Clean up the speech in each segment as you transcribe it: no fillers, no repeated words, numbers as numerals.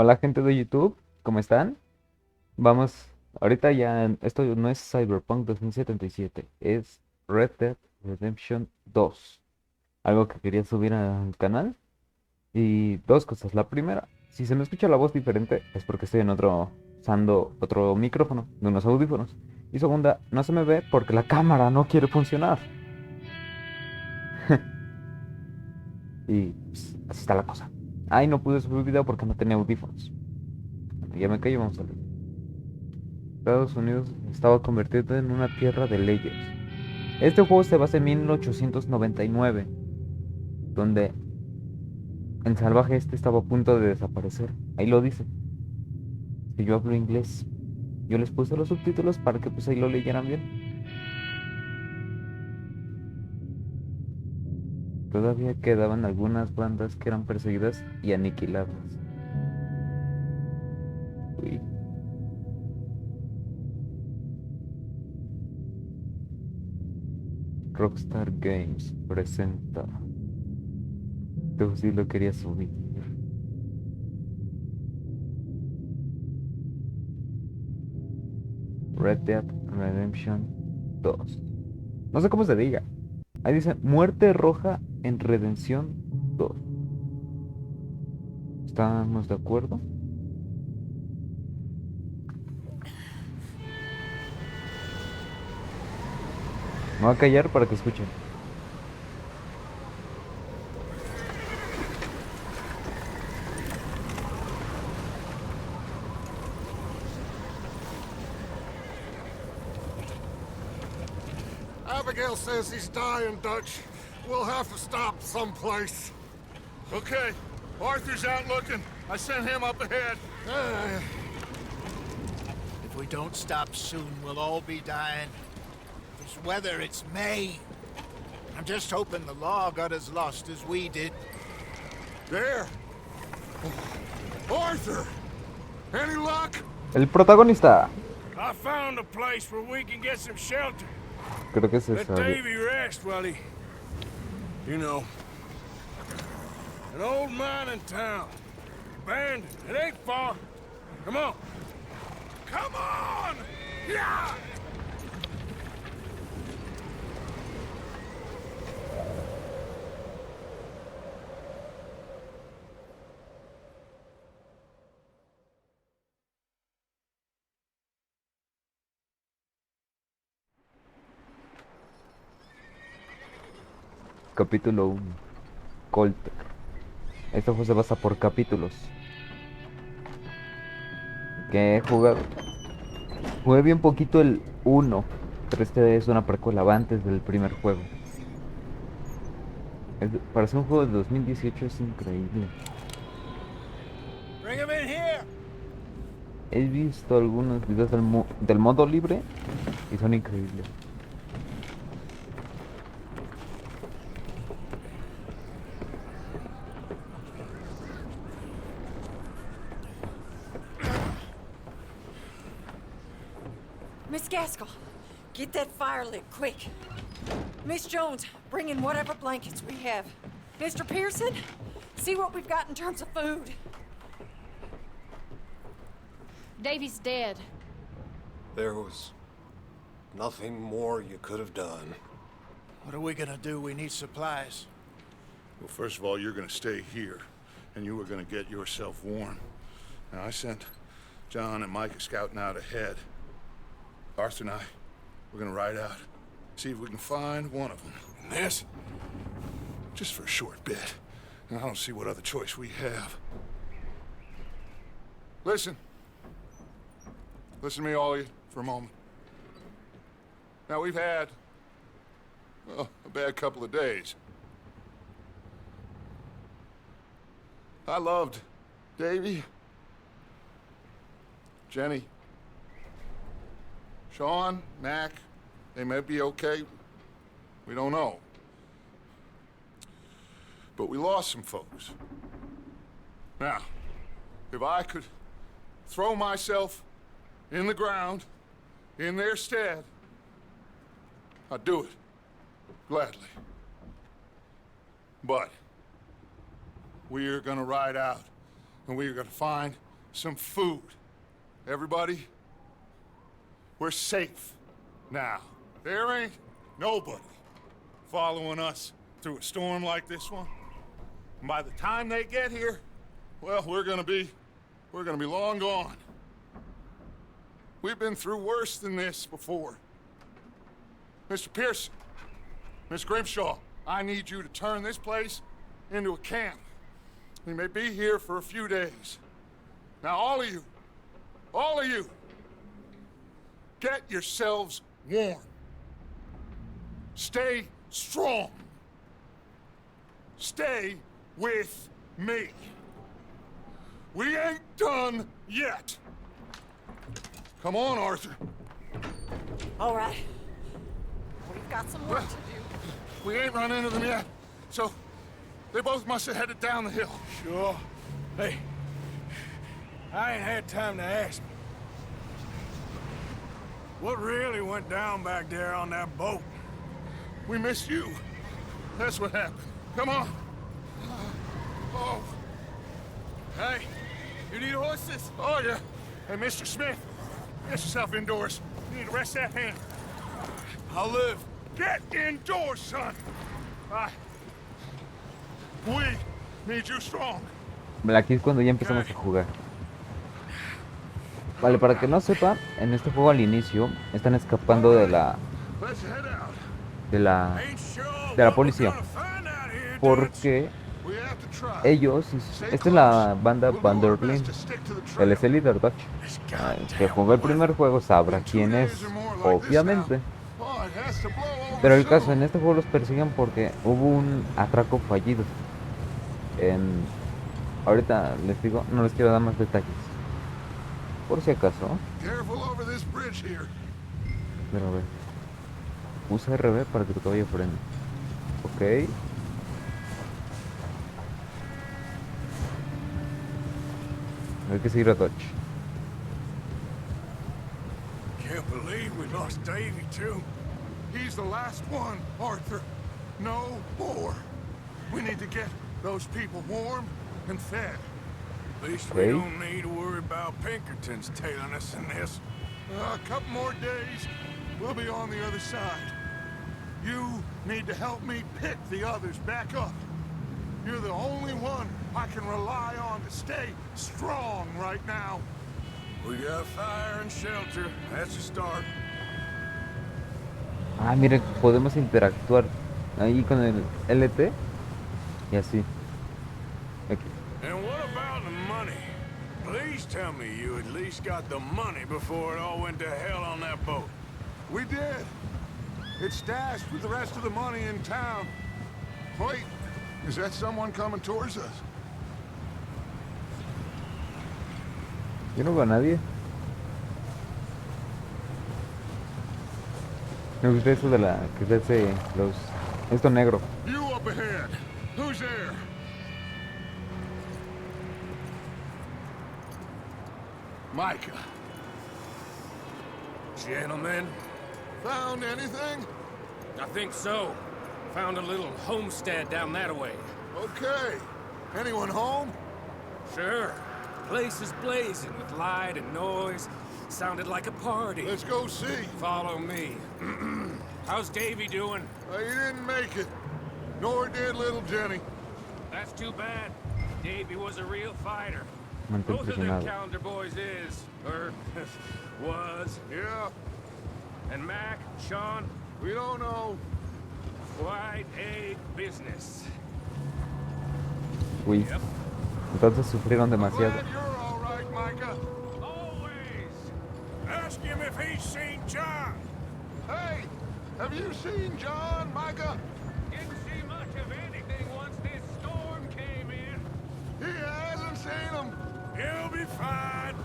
Hola gente de YouTube, ¿cómo están? Vamos, ahorita ya, esto no es Cyberpunk 2077, es Red Dead Redemption 2. Algo que quería subir al canal. Y dos cosas. La primera, si se me escucha la voz diferente, es porque estoy en usando otro micrófono de unos audífonos. Y segunda, no se me ve porque la cámara no quiere funcionar. Y pues, así está la cosa. Ay, no pude subir video porque no tenía audífonos. Bueno, ya me callo, vamos a ver. Estados Unidos estaba convertido en una tierra de leyes. Este juego se basa en 1899, donde el salvaje este estaba a punto de desaparecer. Ahí lo dice. Si yo hablo inglés, yo les puse los subtítulos para que pues ahí lo leyeran bien. Todavía quedaban algunas bandas que eran perseguidas y aniquiladas. Uy, Rockstar Games presenta. Tú sí lo querías subir. Red Dead Redemption 2. No sé cómo se diga. Ahí dice Muerte Roja en Redención 2. ¿Estamos de acuerdo? Me voy a callar para que escuchen. Abigail says he's dying, Dutch. We'll have to stop someplace. Okay, Arthur's out looking. I sent him up ahead. Uh, If we don't stop soon, we'll all be dying. This weather, it's May. I'm just hoping the law got as lost as we did. there. Arthur! Any luck? El protagonista. I found a place where we can get some shelter. Creo que es Let esa. Davy rest while he... You know. An old mining town. Abandoned. It ain't far. Come on. Come on! Yeah! Capítulo 1. Colter. Este juego se basa por capítulos. Que he jugado. Jugué bien poquito el 1. Pero este es una precuela va antes del primer juego. Para ser un juego de 2018 es increíble. Bring him in here! He visto algunos videos del modo libre y son increíbles. Miss Gaskell, get that fire lit quick. Miss Jones, bring in whatever blankets we have. Mr. Pearson, see what we've got in terms of food. Davy's dead. There was nothing more you could have done. What are we gonna do? We need supplies. Well, first of all, you're gonna stay here, and you are gonna get yourself warm. Now, I sent John and Micah scouting out ahead. Arthur and I, we're gonna ride out, see if we can find one of them. And this, just for a short bit. And I don't see what other choice we have. Listen. Listen to me, all of you, for a moment. Now, we've had, well, a bad couple of days. I loved Davy, Jenny, Sean, Mac. They may be okay. We don't know. But we lost some folks. Now, if I could throw myself in the ground in their stead, I'd do it gladly. But we're gonna ride out, and we're gonna find some food. Everybody, we're safe now. There ain't nobody following us through a storm like this one. And by the time they get here, well, we're gonna be long gone. We've been through worse than this before. Mr. Pearson, Miss Grimshaw, I need you to turn this place into a camp. We may be here for a few days. Now, all of you, get yourselves warm. Stay strong. Stay with me. We ain't done yet. Come on, Arthur. All right. We've got some work to do. We ain't run into them yet, so they both must have headed down the hill. Sure. Hey, I ain't had time to ask. What really went down back there on that boat? We missed you. That's what happened. Come on. Oh. Hey, you need horses? Oh, yeah. Hey, Mr. Smith, get yourself indoors. You need to rest that hand. I'll live. Get indoors, son. We need you strong. Aquí es cuando ya empezamos a jugar. Vale, para que no sepa, en este juego al inicio están escapando de la Let's head out. de la Ain't sure de la what we're policía, gonna find out here, Dutch. porque We have to try. ellos, esta es la banda Van der Linde, él es el líder, Dutch. Que jugó el primer juego sabrá quién es, obviamente. Oh, it has to blow over Pero el caso, soon. en este juego los persiguen porque hubo un atraco fallido. Ahorita les digo, no les quiero dar más detalles. Por si acaso, Careful over this bridge here. pero a ver. Usa RB para que tu caballo frene. Ok. Hay que seguir a Dodge. Can't believe we lost Davy, too. He's the last one, Arthur. No more. We need to get those people warm and fed. At least Okay. we don't need to worry about Pinkertons tailing us in this. A couple more days, we'll be on the other side. You need to help me pick the others back up. You're the only one I can rely on to stay strong right now. We got fire and shelter. That's a start. Ah, miren, podemos interactuar ahí con el LT y así. Aquí. And what about the money? Please tell me you at least got the money before it all went to hell on that boat. We did. It's stashed with the rest of the money in town. Wait, is that someone coming towards us? Yo no veo a nadie. Me gusta eso de la que se hace esto negro. You up ahead. Who's there? Micah. Gentlemen, Found anything? I think so. Found a little homestead down that way. Okay. Anyone home? Sure. Place is blazing with light and noise. Sounded like a party. Let's go see. Follow me. How's Davy doing? He didn't make it. Nor did little Jenny. That's too bad. Davy was a real fighter. Mantén Both of them presionado. calendar boys is, or was. Yeah, And Mac, Sean, we don't know. quite a business. Uy, Yep. entonces sufrieron demasiado. Glad you're all right, Micah. Always. Ask him if he's seen John. Hey, have you seen John, Micah? Didn't see much of anything once this storm came in. He hasn't seen him. He'll be fine.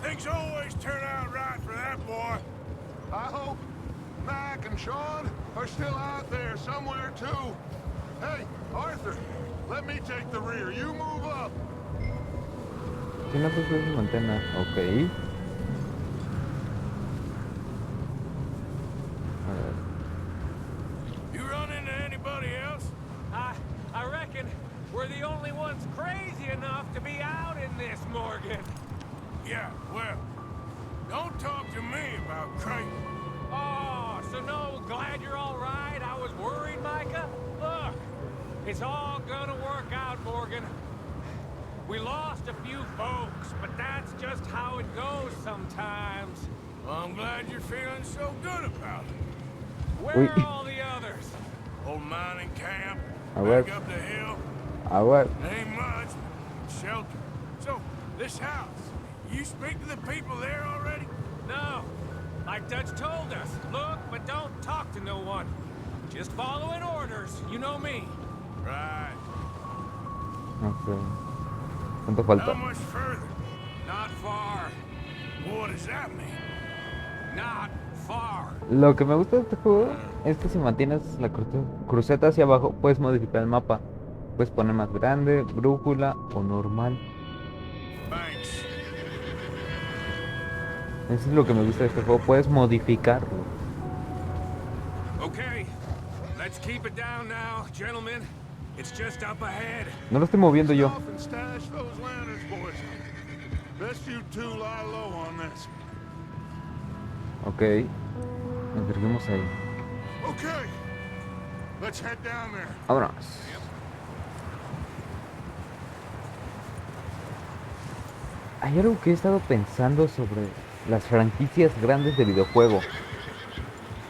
Things always turn out right for that boy. I hope Mac and Sean are still out there somewhere, too. Hey, Arthur, let me take the rear. You move up. Si no, pues es antena. Ok. A ver. You run into anybody else? I reckon we're the only ones crazy enough to be out in this, Morgan. Yeah, well, don't talk to me about Creighton. Oh, so no, glad you're all right. I was worried, Micah. Look, it's all gonna work out, Morgan. We lost a few folks, but that's just how it goes sometimes. Well, I'm glad you're feeling so good about it. Where are all the others? Old mining camp, A ver, back up the hill. a ver. Ain't much, but shelter. So, this house, you speak to the people there already? No, like Dutch told us. Look, but don't talk to no one. Just following orders, you know me. Right. Ok. ¿Cuánto How falta? much further? Not far. What does that mean? Not far. Lo que me gusta de este juego es que si mantienes la cruceta hacia abajo, puedes modificar el mapa. Puedes poner más grande, brújula o normal. Thanks. Eso es lo que me gusta de este juego, puedes modificarlo. Okay, let's keep it down now, gentlemen. It's just up ahead. No lo estoy moviendo yo. Stop and stash those lanterns, boys. Best you two lie low on this. Ok. Nos dirigimos ahí. Okay. Let's head down there. Vámonos. Hay algo que he estado pensando sobre las franquicias grandes de videojuego.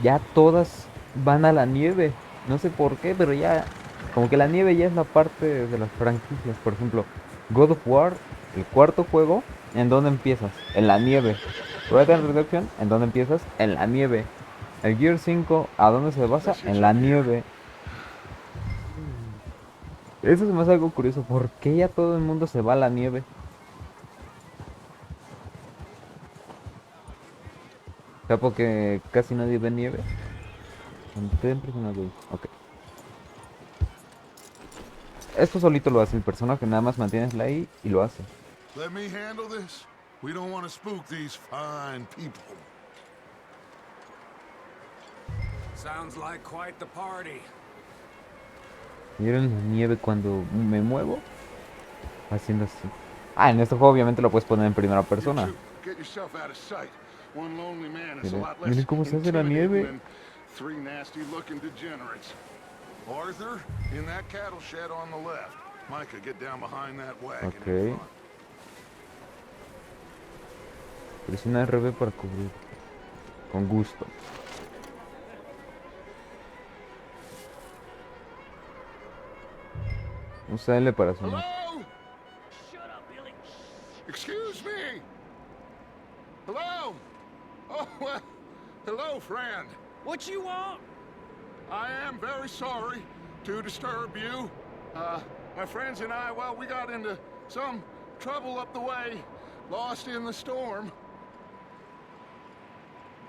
Ya todas van a la nieve. No sé por qué, pero ya... Como que la nieve ya es la parte de las franquicias. Por ejemplo, God of War, el cuarto juego, ¿en dónde empiezas? En la nieve. Red Dead Redemption, ¿en dónde empiezas? En la nieve. El Gear 5, ¿a dónde se basa? En la nieve. Eso es más algo curioso. ¿Por qué ya todo el mundo se va a la nieve? O sea, porque casi nadie ve nieve. Estoy impresionado. Ok. Esto solito lo hace el personaje, nada más mantienes la I y lo hace. Let me handle this. We don't want to spook these fine people. Sounds like quite the party. ¿Vieron la nieve cuando me muevo? Haciendo así. Ah, en este juego obviamente lo puedes poner en primera persona. You two, get yourself out of sight. One lonely man is a Miren, lot less miren cómo se hace la nieve. intimidating than three nasty-looking degenerates. Arthur, in that cattle shed on the left. Micah, get down behind that wagon in Okay. front. Presiona RB para cubrir. Con gusto. Usa L para sonar. Hello? Excuse me. Hello? Oh, well, hello, friend. What you want? I am very sorry to disturb you. My friends and I, well, we got into some trouble up the way, lost in the storm.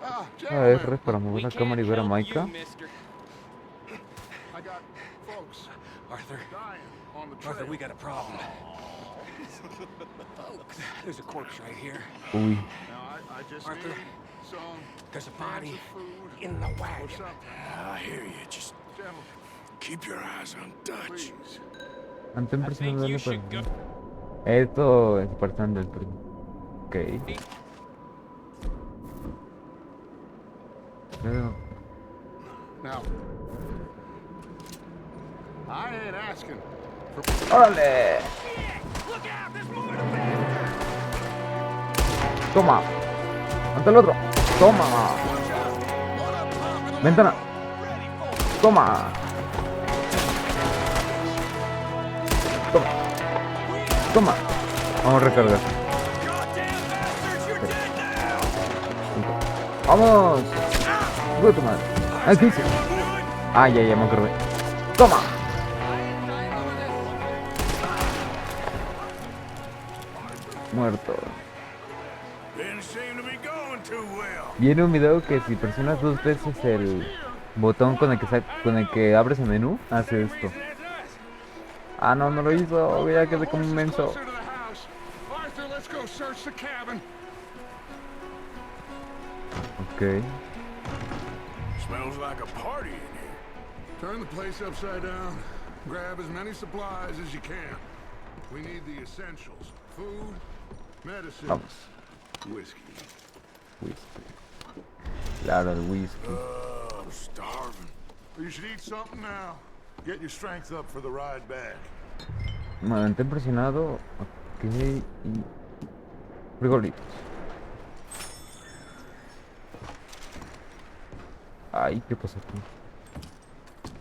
Ah, Gentlemen, R para mover la cámara y ver a Micah. I got folks Arthur, dying on the trail. Arthur, we got a problem. There's a corpse right here. Uy. Now, I just Arthur, need some There's a cans body of food in the or wagon. something. I hear you. Just Gentlemen, keep your eyes on Dutch. please. Mantén I think presionando you L para... should go. Esto es parte del primo. Ok. Pero... Now, I ain't asking for... ¡Órale! Toma. Ante el otro. Toma. Ventana. Toma. Toma. Toma. Vamos a recargar. Vamos. Sube tu madre. Ah, ¿qué hice? Ah, ya me acordé. Toma. Muerto. Didn't seem to be going too well. Viene un video que si presionas dos veces el botón con el que abres el menú, hace esto. Ah, no, no lo hizo. Ya quedé como un menso. Closer to the house. Arthur, let's go search the cabin. Ok. Smells like a party in here. Turn the place upside down. Grab as many supplies as you can. We need the essentials. Food, medicine, Vamos. Whiskey. Whisky. Claro, el whisky. I'm starving. You should eat something now. Get your strength up for the ride back. Mantén presionado. Ok. Y... frijolitos. Ay, ¿qué pasa aquí? Big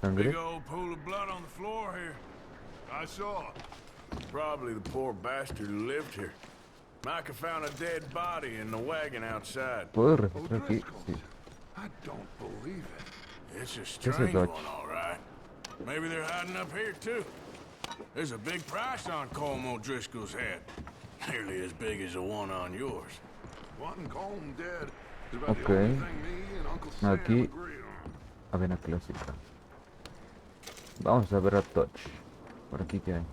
¿Sangre? old pool of blood on the floor here. I saw. Probably the poor bastard who lived here. Micah found a dead body in the wagon outside. ¿Puedo registrar aquí? Sí. I don't believe it. It's a es strange Dodge? one, all right. Maybe they're hiding up here, too. There's a big price on Colm O'Driscoll's head. Nearly as big as the one on yours. Wanting Colm dead is about Ok. the only thing me and Uncle Sam Aquí. agree on. Avena clásica. Vamos a ver a Dodge. Por aquí que hay.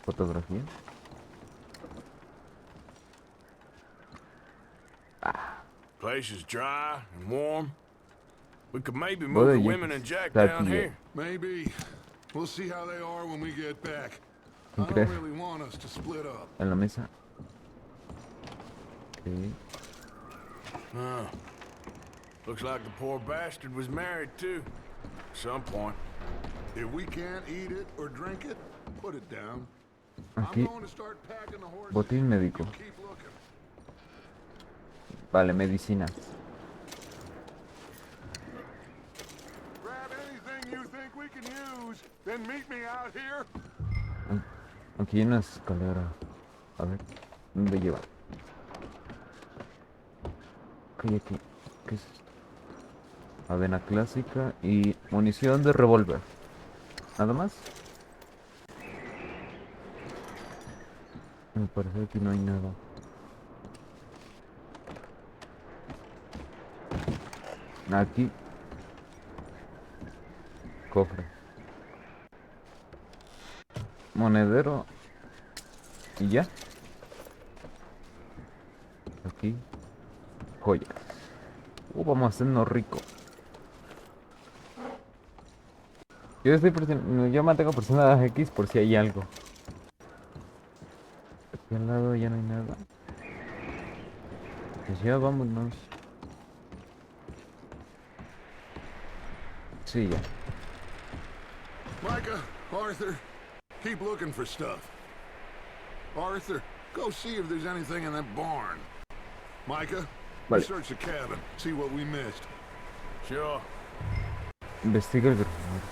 Fotografía. Place is dry and warm. We could maybe Boy, move the you women and Jack that down you- here. Maybe. We'll see how they are when we get back. I Okay. don't really want us to split up. En la mesa. Ok. Oh. Looks like the poor bastard was married, too. At some point. If we can't eat it or drink it, put it down. Aquí. I'm going to start packing the horses. Botín médico. You keep looking. Vale, medicina. Grab anything you think we can use, then meet me out here. Aquí hay una escalera. A ver. ¿Dónde lleva? Ok, aquí. ¿Qué es esto? Avena clásica y munición de revólver. ¿Nada más? Me parece que aquí no hay nada. Aquí. Cofre. Monedero. Y ya. Aquí. Joyas. Vamos a hacernos rico. Yo mantengo presionada X por si hay algo. Aquí al lado ya no hay nada. Pues ya vámonos. Sí, ya. Micah, Arthur, keep looking for stuff. Arthur, go see if there's anything in that barn. Micah, Vale. search the cabin, see what we missed. Sure. Investiga el grabador.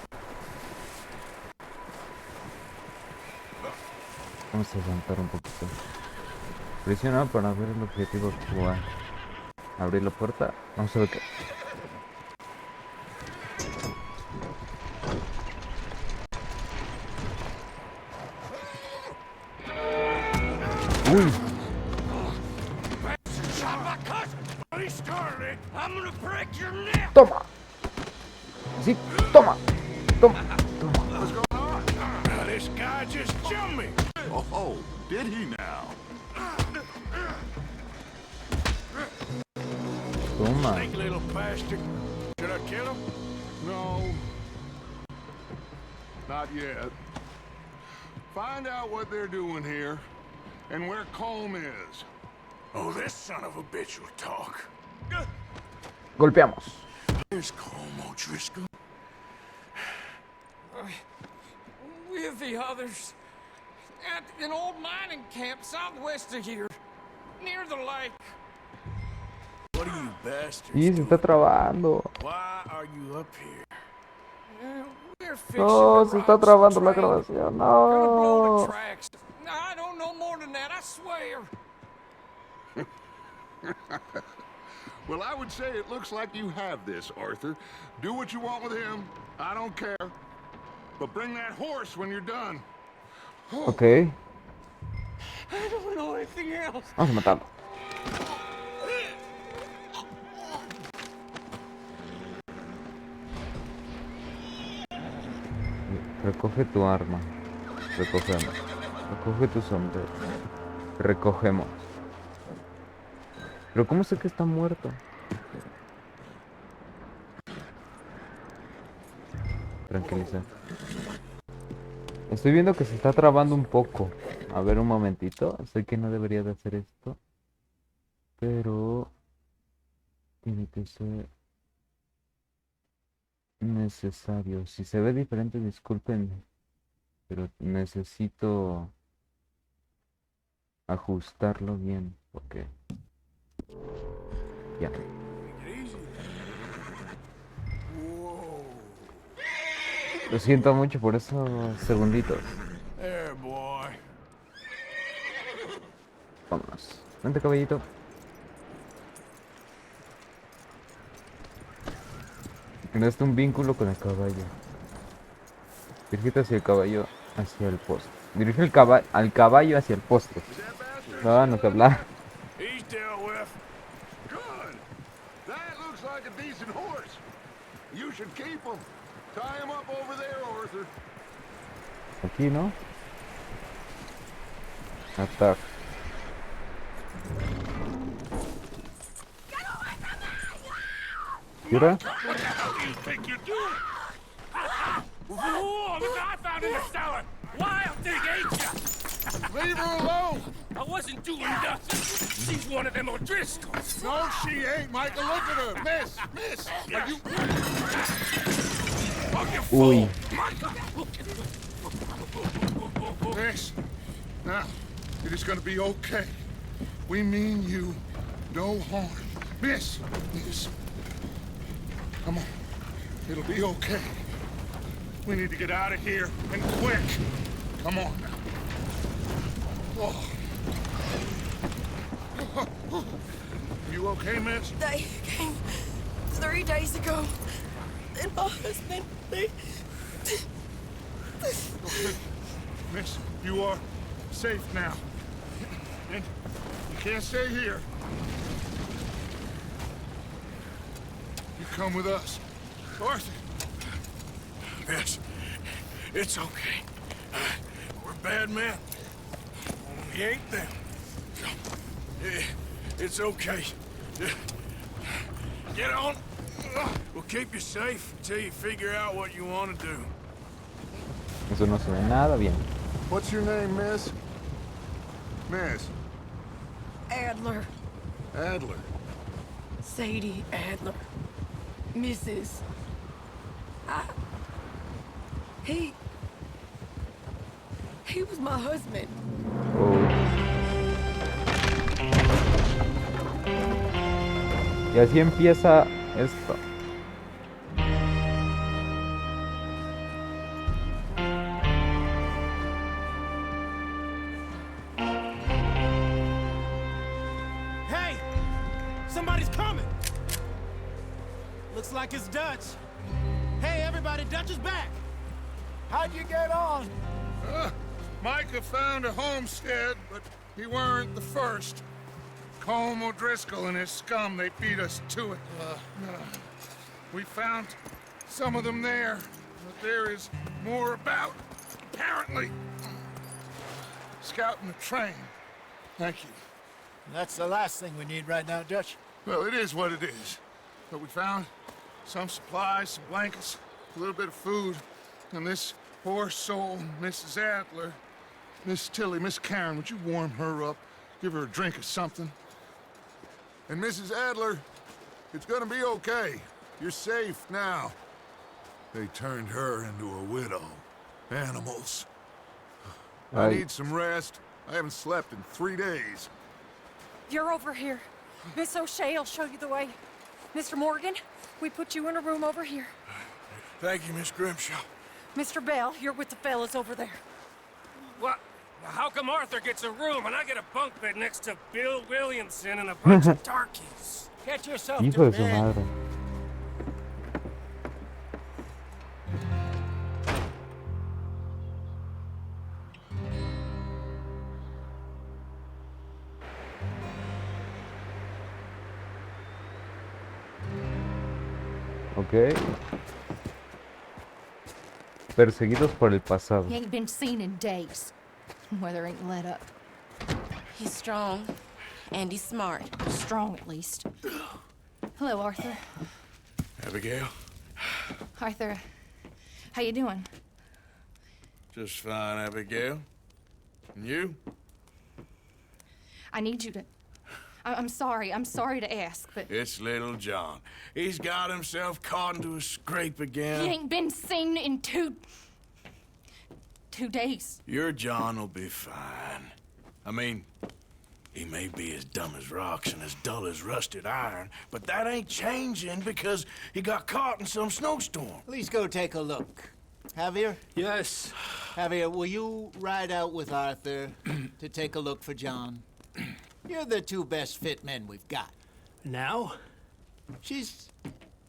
Vamos a aguantar un poquito. Presiona para ver el objetivo actual. Abrir la puerta. Vamos a ver qué. Uy. Toma. Sí, toma. Toma. Toma. Now, this guy just jumped me. Oh, did he now? Toma. Think little bastard. Should I kill him? No. Not yet. Find out what they're doing here and where Colm is. Oh, this son of a bitch will talk. Golpeamos. Here's Colm O'Driscoll. With the others. At an old mining camp southwest of here. Near the lake. What are you bastards Sí, se doing? está trabando. Why are you up here? We're fixing No, to se rob está some trabando la train. grabación. Gonna blow the No. tracks. I don't know more than that, I swear. Well, I would say it looks like you have this, Arthur. Do what you want with him. I don't care. But bring that horse when you're done. Ok. I don't know anything else. Vamos a matarlo. Recoge tu arma. Recogemos. Recoge tu sombrero. Recogemos. Pero ¿cómo sé que está muerto? Tranquiliza. Estoy viendo que se está trabando un poco. A ver un momentito. Sé que no debería de hacer esto. Pero tiene que ser necesario. Si se ve diferente, discúlpenme. Pero necesito ajustarlo bien. Porque ya. Lo siento mucho por esos segunditos. There, boy. Vámonos. Vente, caballito. Creaste un vínculo con el caballo. Dirigite hacia el caballo, hacia el poste. Dirige al caballo hacia el poste. No, no te habla. He's dealt with. Good. That looks like a decent horse. You should keep him. Tie him up over there, Arthur. Aquí, ¿no? Ataque. ¿Y ahora? What the hell do you think you're doing? Whoa, look what I found in the cellar! Wild thing, ain't ya? Leave her alone. I wasn't doing nothing. She's one of them O'Driscolls. No, she ain't, Michael. Look at her. Miss. Are you... Uy. Miss. Now, it is gonna be okay. We mean you no harm. Miss. Come on. It'll be okay. We need to get out of here, and quick. Come on now. Oh. You okay, miss? They came 3 days ago. And my husband, they... Okay. Miss, you are safe now. And you can't stay here. You come with us. Arthur. Miss, it's okay. We're bad men. We ain't them. It's okay. Get on. We'll keep you safe until you figure out what you want to do. Eso no se ve nada bien. What's your name, miss? Miss. Adler. Adler. Sadie Adler. Mrs. He was my husband. Oh. Y así empieza esto. Hey! Somebody's coming! Looks like it's Dutch. Hey, everybody, Dutch is back! How'd you get on? Micah found a homestead, but he weren't the first. Colm O'Driscoll and his scum, they beat us to it. We found some of them there, but there is more about, apparently. Scouting the train. Thank you. That's the last thing we need right now, Dutch. Well, it is what it is. But we found some supplies, some blankets, a little bit of food, and this poor soul, Mrs. Adler, Miss Tilly, Miss Karen, would you warm her up? Give her a drink or something? And Mrs. Adler, it's gonna be okay. You're safe now. They turned her into a widow. Animals. I need some rest. I haven't slept in 3 days. You're over here. Miss O'Shea will show you the way. Mr. Morgan, we put you in a room over here. Thank you, Miss Grimshaw. Mr. Bell, you're with the fellas over there. What? How come Arthur gets a room and I get a bunk bed next to Bill Williamson and a bunch of darkies? Get yourself Hijo to de su bed. madre. Ok. Perseguidos por el pasado. He ain't been seen in days. Weather ain't let up. He's strong, and he's smart. Strong, at least. Hello, Arthur. Abigail? Arthur, how you doing? Just fine, Abigail. And you? I need you to... I'm sorry to ask, but... It's little John. He's got himself caught into a scrape again. He ain't been seen in 2 days. Your John will be fine. I mean, he may be as dumb as rocks and as dull as rusted iron, but that ain't changing because he got caught in some snowstorm. Please go take a look. Javier? Yes. Javier, will you ride out with Arthur to take a look for John? You're the 2 best fit men we've got. Now?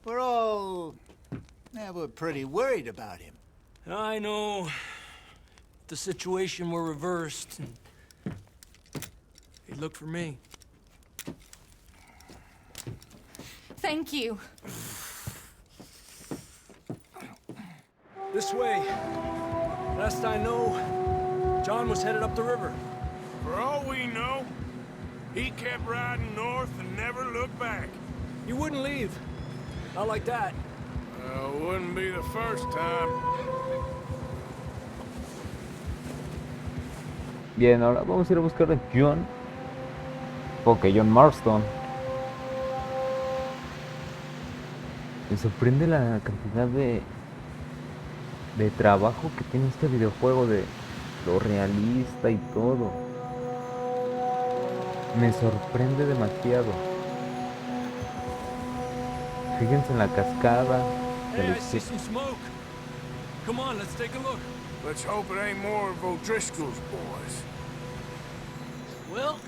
We're all... we're pretty worried about him. I know. If the situation were reversed, he'd look for me. Thank you. This way. Last I know, John was headed up the river. For all we know, he kept riding north and never looked back. He wouldn't leave. Not like that. Wouldn't be the first time. Bien, ahora vamos a ir a buscar a John. Ok, John Marston. Me sorprende la cantidad de trabajo que tiene este videojuego, de lo realista y todo. Me sorprende demasiado. Fíjense en la cascada. Hey, I see some smoke. Come on, let's take a look. Let's hope it ain't more of O'Driscoll's boys. Well,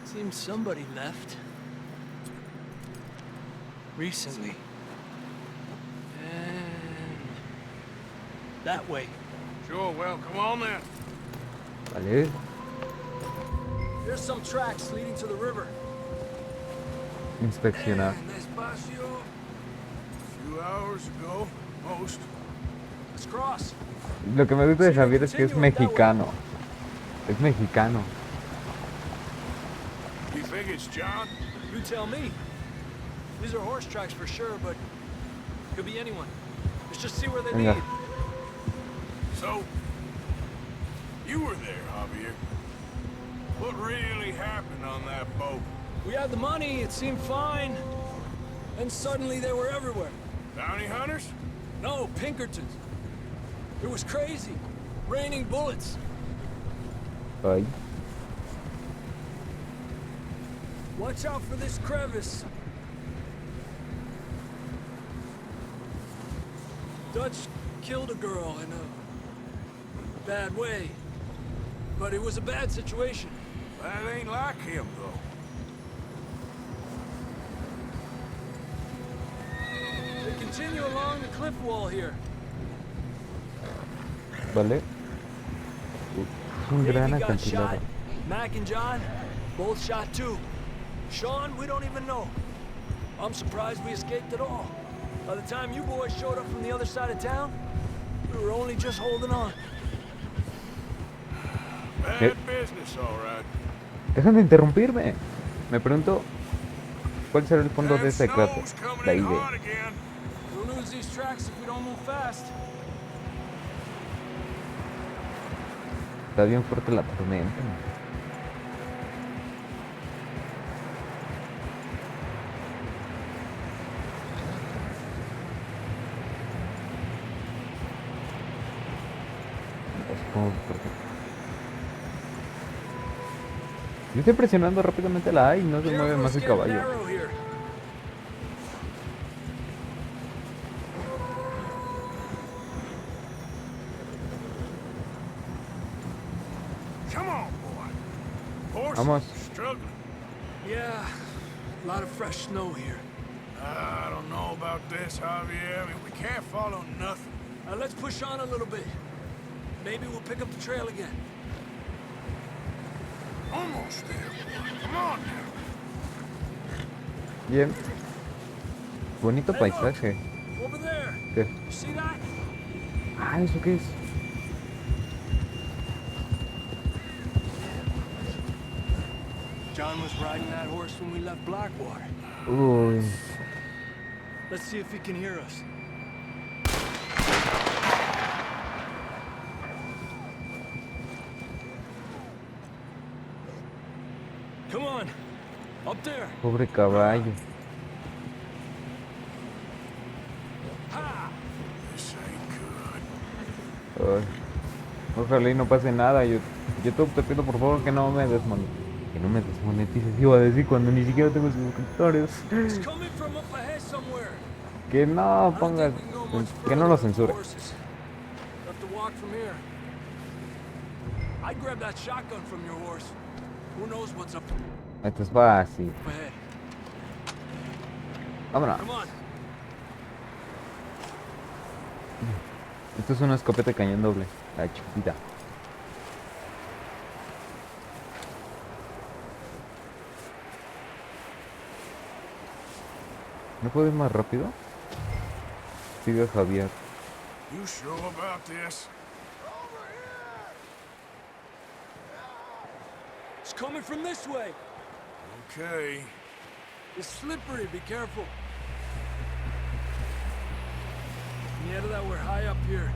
seems somebody left. Recently. And that way. Sure, well, come on then. Vale. There's some tracks leading to the river. Inspeccionar. Despacio. A few hours ago, most. Let's cross. Lo que me gusta de Javier es que es mexicano. Es mexicano. You think it's John? You tell me. These are horse tracks for sure, but could be anyone. Let's just see where they Venga. lead. So, you were there, Javier. What really happened on that boat? We had the money, it seemed fine. And suddenly they were everywhere. Bounty hunters? No, Pinkertons. It was crazy. Raining bullets. Ay. Watch out for this crevice. Dutch killed a girl in a bad way. But it was a bad situation. That ain't like him, though. They continue along the cliff wall here. Vale. Es un gran Davey got acantilado. shot. Mac and John, both shot too. Sean, we don't even know. I'm surprised we escaped at all. By the time you boys showed up from the other side of town, we were only just holding on. Bad business, all right. Dejan de interrumpirme. Me pregunto cuál será el fondo de ese cráter. La idea. We'll lose these tracks if we don't move fast. Está bien fuerte la tormenta. Yo estoy presionando rápidamente la A y no se mueve más el caballo. Vamos. Yeah, a lot of fresh snow here. I don't know about this, Javier. I mean, we can't follow nothing. Let's push on a little bit. Maybe we'll pick up the trail again. Almost there. Come on now. Bien. Bonito paisaje. Look, over there. ¿Qué? You see that? Ah, ¿eso qué es? John was riding that horse when we left Blackwater. Uy. Let's see if he can hear us. Come on. Up there. Pobre caballo. Ha! This ain't good. Ay, ojalá y no pase nada. YouTube, te pido por favor que no me desmonetices. Iba a decir cuando ni siquiera tengo suscriptores. It's coming from up ahead somewhere. Que no I don't pongas, think we can go much que no further lo with the censure. horses. We'll have to walk from here. I'd grab that shotgun from your horse. Who knows what's up Esto es fácil. ahead. Vámonos. Come on. Esto es una escopeta de cañón doble. La chiquitita. ¿No puedo ir más rápido? Sigue Javier. You sure about this? It's coming from this way. Okay. It's slippery. Be careful. Yeah, that we're high up here.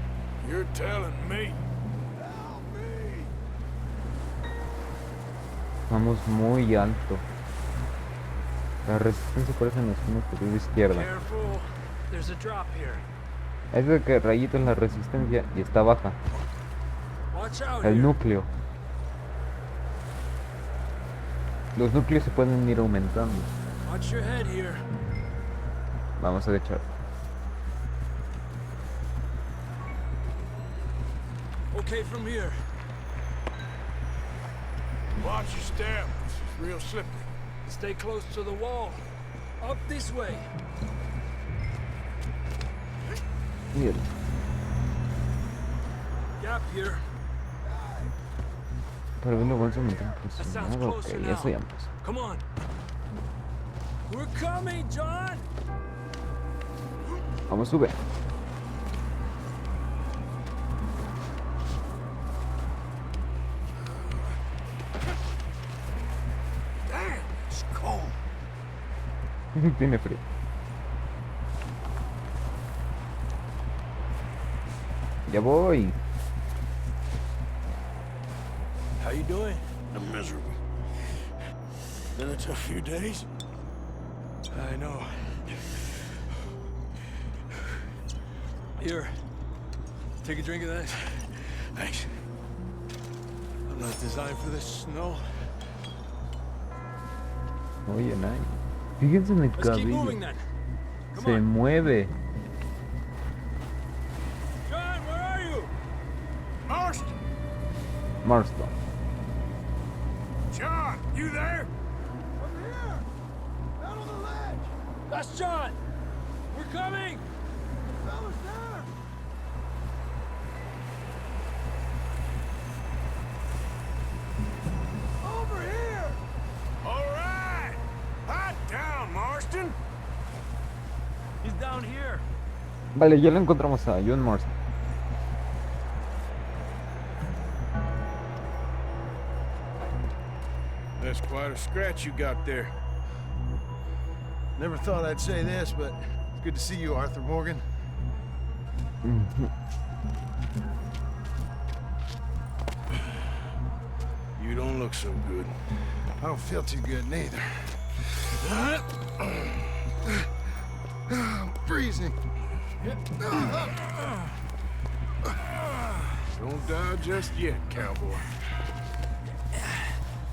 You're telling me. Vamos muy alto. La resistencia parece en los puntos de izquierda. Careful. There's a drop here. Es de que rayito es la resistencia y está baja. Watch out El here. núcleo. Los núcleos se pueden ir aumentando. Watch your head here. Vamos a agachar. Okay, from here. Watch your step. This is real slippery. Stay close to the wall. Up this way. Mira. Gap here. Pero luego vamos a aumentar That sounds presionado. Ok, closer now. eso ya empezó. Come on. We're coming, John. Vamos a subir. Damn, it's cold. Tiene frío. Ya voy. How you doing? I'm miserable. Been a tough few days. I know. Here. Take a drink of that. Thanks. I'm not designed for this snow. Oye, Nay. Fíjense en el Let's keep moving cabello. then. Come Se on. mueve. John, where are you? Marston! Marston. John, you there? That's John. We're coming. All right. Hot down, Marston. He's down here. Vale, ya lo encontramos a John Marston. That's quite a scratch you got there. Never thought I'd say this, but it's good to see you, Arthur Morgan. You don't look so good. I don't feel too good neither. I'm freezing. Don't die just yet, cowboy.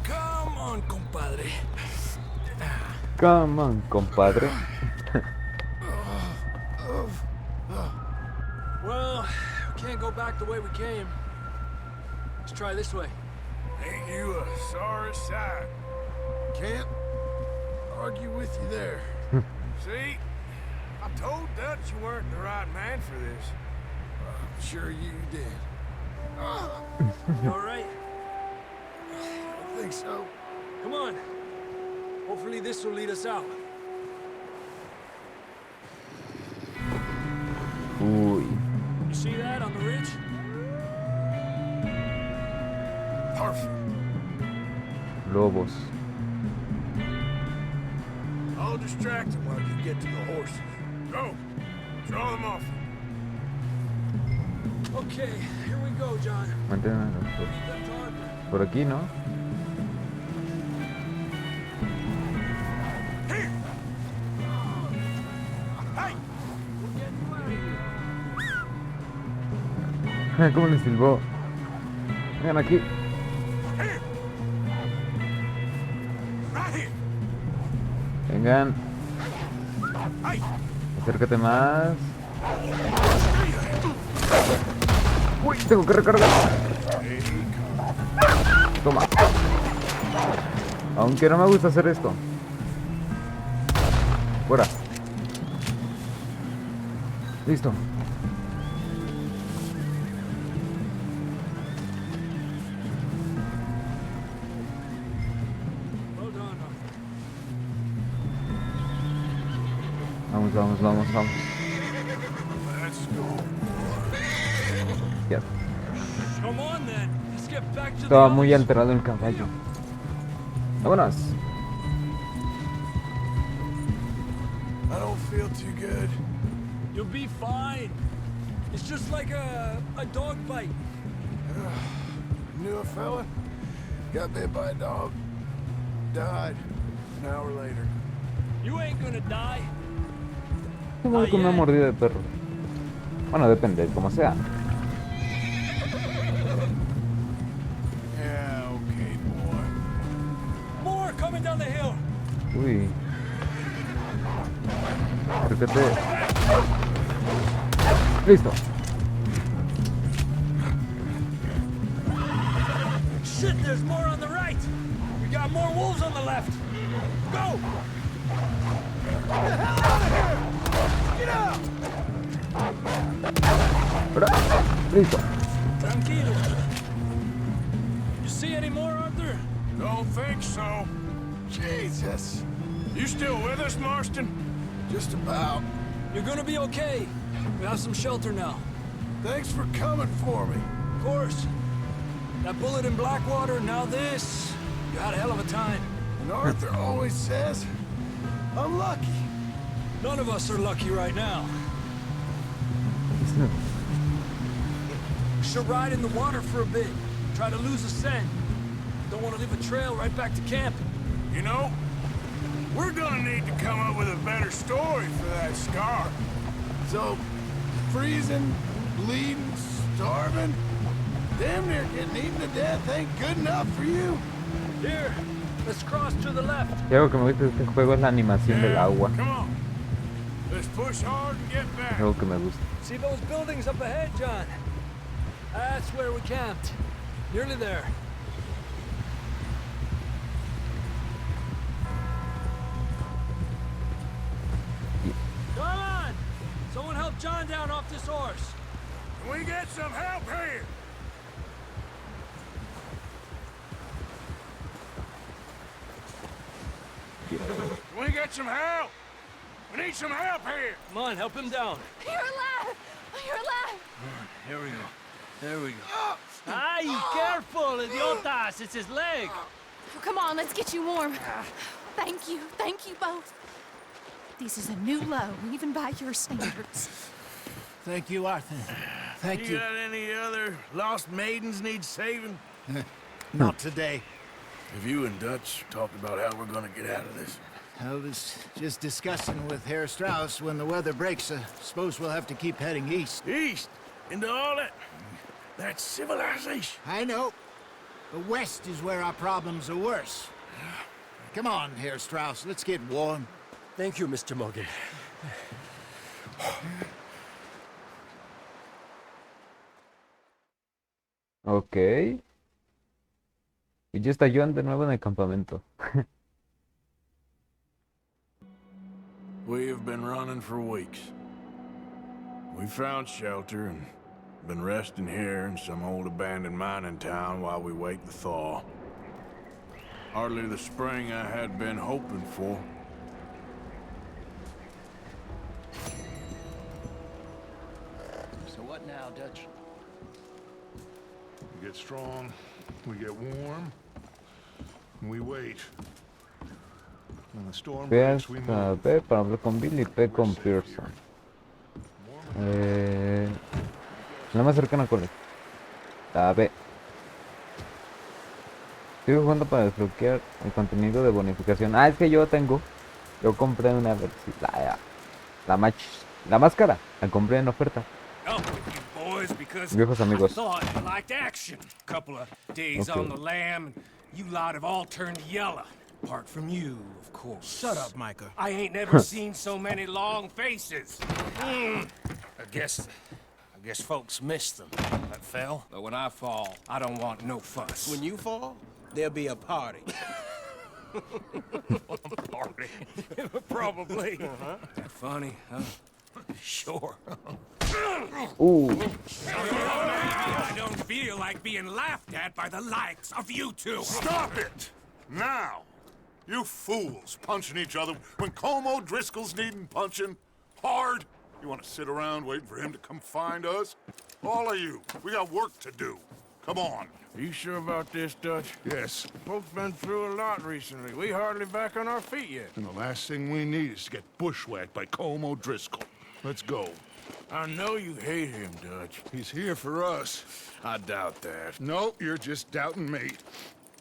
Come on, compadre. Come on, compadre. Well, we can't go back the way we came. Let's try this way. Ain't you a sorry sight? Can't argue with you there. See? I told Dutch you weren't the right man for this. I'm sure you did. You all right? I think so. Come on. Hopefully this will lead us out. Uy. You see that on the ridge? Perfect. Lobos. I'll distract him while you get to the horses. Go. Draw them off. Okay, here we go, John. Manténganlo por aquí, ¿no? ¿Cómo le silbó? Vengan aquí. Vengan. Acércate más. Uy, tengo que recargar. Toma. Aunque no me gusta hacer esto. Fuera. Listo. Vamos, vamos, vamos, vamos. Ya. Come on then. Let's get back to the Estaba muy others. alterado el caballo. Vámonos. I don't feel too good. You'll be fine. It's just like a dog bite. Knew a fella, got bit by a dog, died an hour later. You ain't gonna die. Como con una mordida de perro. Bueno, depende de cómo sea. Yeah, okay, boy. More coming down the hill. Uy. Acércate. Listo. Shit, there's more on the right. We got more wolves on the left. Go! Ahora. Listo. Tranquilo. You see any more, Arthur? Don't think so. Jesus, You still with us, Marston? just about. You're gonna be okay. We have some shelter now. Thanks for coming for me. Of course. That bullet in Blackwater, now this. You had a hell of a time. And Arthur always says, I'm lucky. None of us are lucky right now. We should ride in the water for a bit. Try to lose the scent. Don't want to leave a trail right back to camp. You know, we're gonna need to come up with a better story for that scar. So, freezing, bleeding, starving, damn near getting eaten to death ain't good enough for you. Here, let's cross to the left. Y algo que me gusta de este juego es la animación del agua. Come on. Let's push hard and get Es back. algo que me gusta. See those buildings up ahead, John? That's where we camped. Nearly there. Come on! Someone help John down off this horse. Can we get some help here? Can we get some help? We need some help here. Come on, help him down. You're alive! You're alive! Here we go. There we go. Ay, careful, idiotas! It's his leg. Oh, come on, let's get you warm. Thank you both. This is a new low, even by your standards. Thank you, Arthur. Thank you. got any other lost maidens need saving? Not today. Have you and Dutch talked about how we're gonna get out of this? I was just discussing with Herr Strauss when the weather breaks. Suppose we'll have to keep heading east. East? Into all that civilization? I know. The west is where our problems are worse. Come on, Herr Strauss. Let's get warm. Thank you, Mr. Morgan. Ok. Y ya está Joan de nuevo en el campamento. We have been running for weeks. We found shelter and been resting here in some old abandoned mining town while we wait the thaw. Hardly the spring I had been hoping for. So what now, Dutch? We get strong, we get warm, and we wait. When the storm P breaks, we hasta move. P para hablar con Bill y P con Pearson. La más cercana con la B. Estoy jugando para desbloquear el contenido de bonificación. Ah, es que yo compré una versión, la máscara, la compré en oferta. Up with you, was because Viejos I amigos. thought you liked action. Couple of days Okay. on the lam, and you lot have all turned yellow. Apart from you, of course. Shut up, Micah. I ain't never seen so many long faces. I guess folks miss them that fell. But when I fall, I don't want no fuss. When you fall, there'll be a party. Party. Probably. Funny, huh? Sure. I don't feel like being laughed at by the likes of you two. Stop it! Now! You fools punching each other when Colm O'Driscoll's needing punching. Hard! You want to sit around waiting for him to come find us? All of you, we got work to do. Come on. Are you sure about this, Dutch? Yes. Folks been through a lot recently. We hardly back on our feet yet. And the last thing we need is to get bushwhacked by Colm O'Driscoll. Let's go. I know you hate him, Dutch. He's here for us. I doubt that. No, you're just doubting me.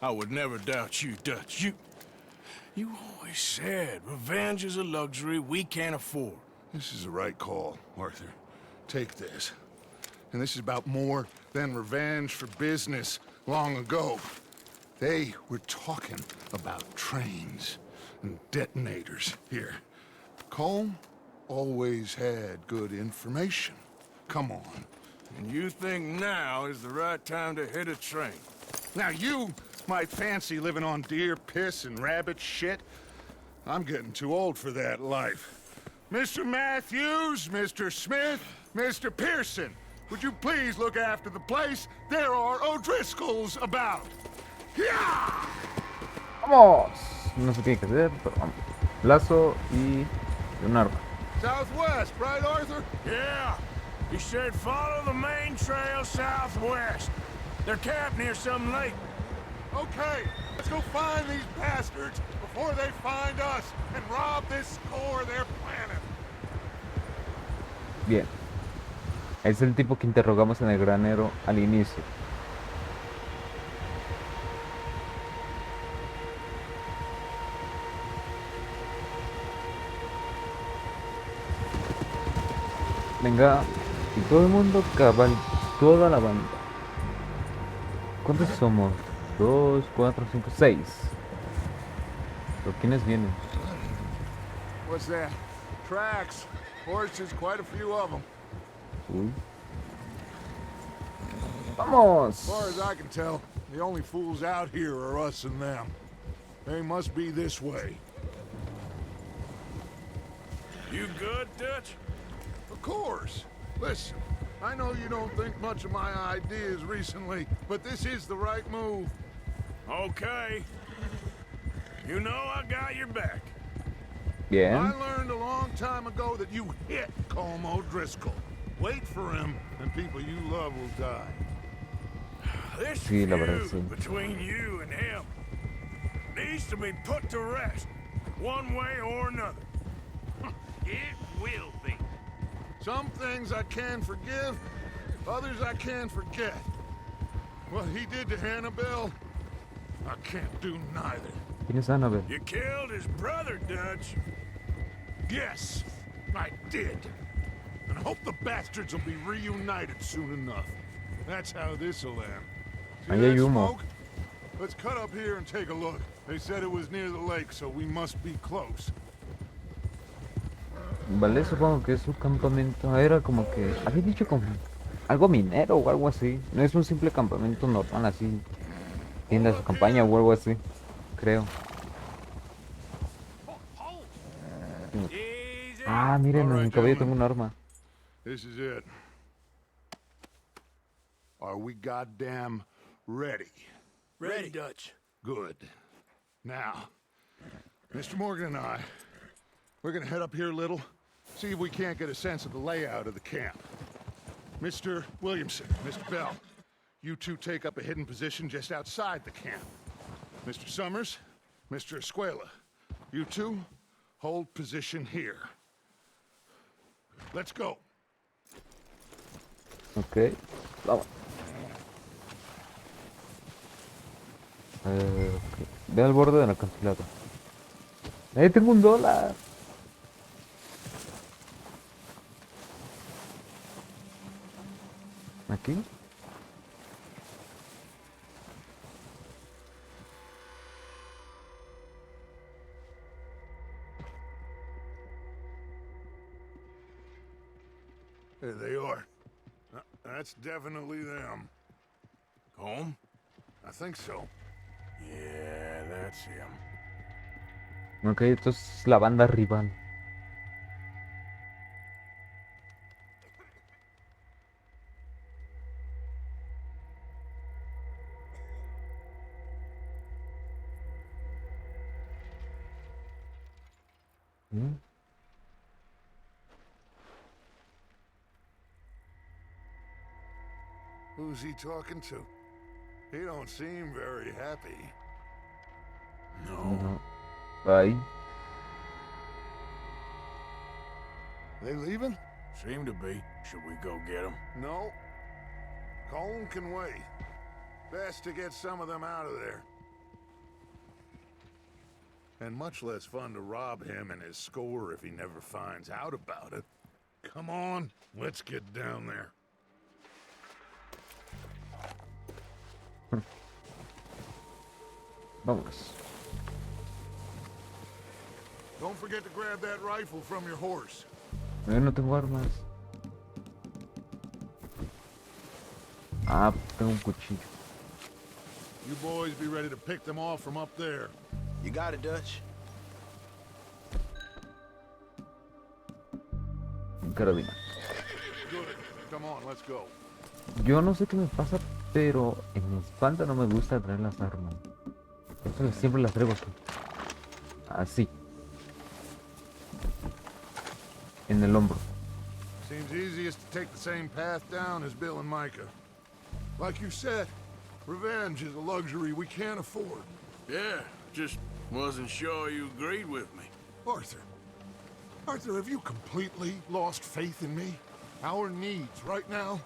I would never doubt you, Dutch. You always said revenge is a luxury we can't afford. This is the right call, Arthur. Take this. And this is about more than revenge for business long ago. They were talking about trains and detonators here. Colm always had good information. Come on. And you think now is the right time to hit a train? Now you might fancy living on deer piss and rabbit shit. I'm getting too old for that life. Mr. Matthews, Mr. Smith, Mr. Pearson, would you please look after the place? There are O'Driscolls about. Yeah! ¡Vamos! No sé qué hay que hacer, pero vamos. Lazo y un arma. Southwest, right, Arthur? Yeah. He said follow the main trail southwest. They're camped near some lake. Okay, let's go find these bastards before they find us and rob this core they're planning. Bien. Es el tipo que interrogamos en el granero al inicio. Venga, y todo el mundo cabal, toda la banda. ¿Cuántos somos? 2, 4, 5, 6. ¿Pero quiénes vienen? What's that? Tracks. Horses, quite a few of them. Uy. ¡Vamos! As far as I can tell, the only fools out here are us and them. They must be this way. You good, Dutch? Of course. Listen, I know you don't think much of my ideas recently, but this is the right move. Okay. You know I got your back. Bien. I learned a long time ago that you hit Colm O'Driscoll. Wait for him, and people you love will die. This Sí, la verdad, feud sí. between you and him needs to be put to rest, one way or another. It will be. Some things I can forgive, others I can't forget. What he did to Annabelle, I can't do neither. ¿Quién es Annabelle? You killed his brother, Dutch. Yes, I did. And I hope the bastards will be reunited soon enough. That's how this'll end. See Ahí hay that humo. smoke? Let's cut up here and take a look. They said it was near the lake, so we must be close. Vale, supongo que es su campamento. Era como que... Había dicho como... Algo minero o algo así. No es un simple campamento normal así. Tienda su campaña o algo así. Creo. Easy. Ah, miren, en Alright, mi cabello gentlemen. tengo un arma. This is it. Are we goddamn ready? Ready, Dutch. Good. Now, Mr. Morgan and I, we're gonna head up here a little, see if we can't get a sense of the layout of the camp. Mr. Williamson, Mr. Bell, you two take up a hidden position just outside the camp. Mr. Summers, Mr. Escuela, you two hold position here. Let's go. Ok. Vamos. Ok. Ve al borde del acantilado. ¡Ahí tengo $1! aquí. There they are. That's definitely them. Home? I think so. Yeah, that's him. Ok, esto es la banda rival. ¿Mm? Who's he talking to? He don't seem very happy. No. No. Ahí. They leaving? Seem to be. Should we go get him? No. Colm can wait. Best to get some of them out of there. And much less fun to rob him and his score if he never finds out about it. Come on, let's get down there. Vamos. Don't forget to grab that rifle from your horse. Yo no tengo armas. Ah, tengo un cuchillo. You boys be ready to pick them off from up there. You got it, Dutch. Carabina. Good. Come on, let's go. Yo no sé qué me pasa, pero en mi espalda no me gusta traer las armas. Entonces siempre las traigo aquí. Así. En el hombro. Seems easiest to take the same path down as Bill and Micah. Like you said, revenge is a luxury we can't afford. Yeah, just wasn't sure you agreed with me. Arthur, have you completely lost faith in me? Our needs right now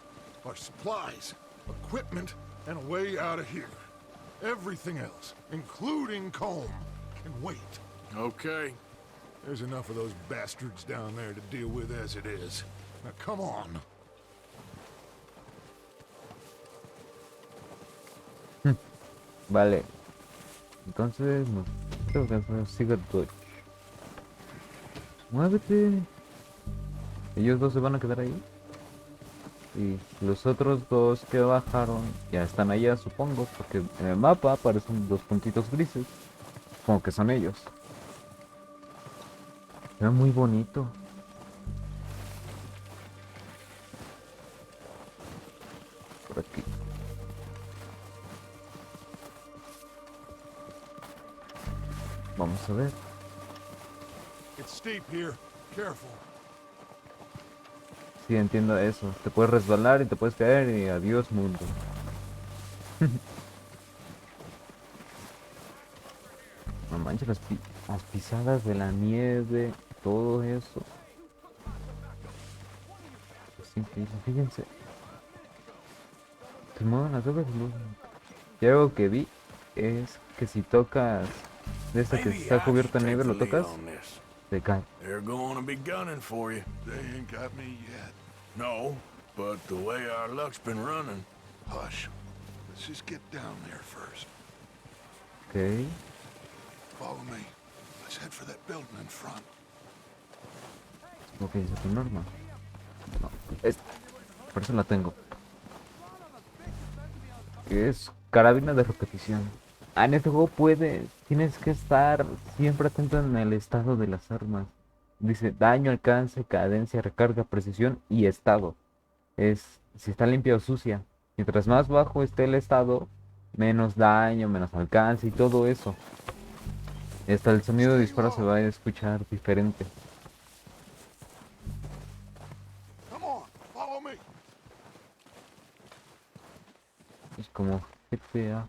are supplies, equipment, and a way out of here. Everything else, including Colm, can wait. Okay. There's enough of those bastards down there to deal with as it is. Now come on. Vale. Entonces, creo que siga Dodge. Muévete. Ellos dos se van a quedar ahí. Y los otros dos que bajaron ya están allá, supongo, porque en el mapa aparecen dos puntitos grises. Como que son ellos. Era muy bonito. Por aquí. Vamos a ver. It's steep here. Careful. Sí, entiendo eso. Te puedes resbalar y te puedes caer y adiós mundo. No manches, las pisadas de la nieve, todo eso. Es increíble, fíjense. Se mueven las hojas y luego... Y algo que vi es que si tocas de esta que está cubierto de nieve, lo tocas, se cae. They're gonna be gunning for you. They ain't got me yet. No, but the way our luck's been running. Hush. Let's just get down there first. Ok. Follow me. Let's head for that building in front. Ok, dice tu norma. No, esta. Por eso la tengo. Que es carabina de repetición. Ah, en este juego tienes que estar siempre atento en el estado de las armas. Dice daño, alcance, cadencia, recarga, precisión y estado. Es si está limpia o sucia. Mientras más bajo esté el estado, menos daño, menos alcance y todo eso. Hasta el sonido de disparo se va a escuchar diferente. Come on, follow me. Es como GTA.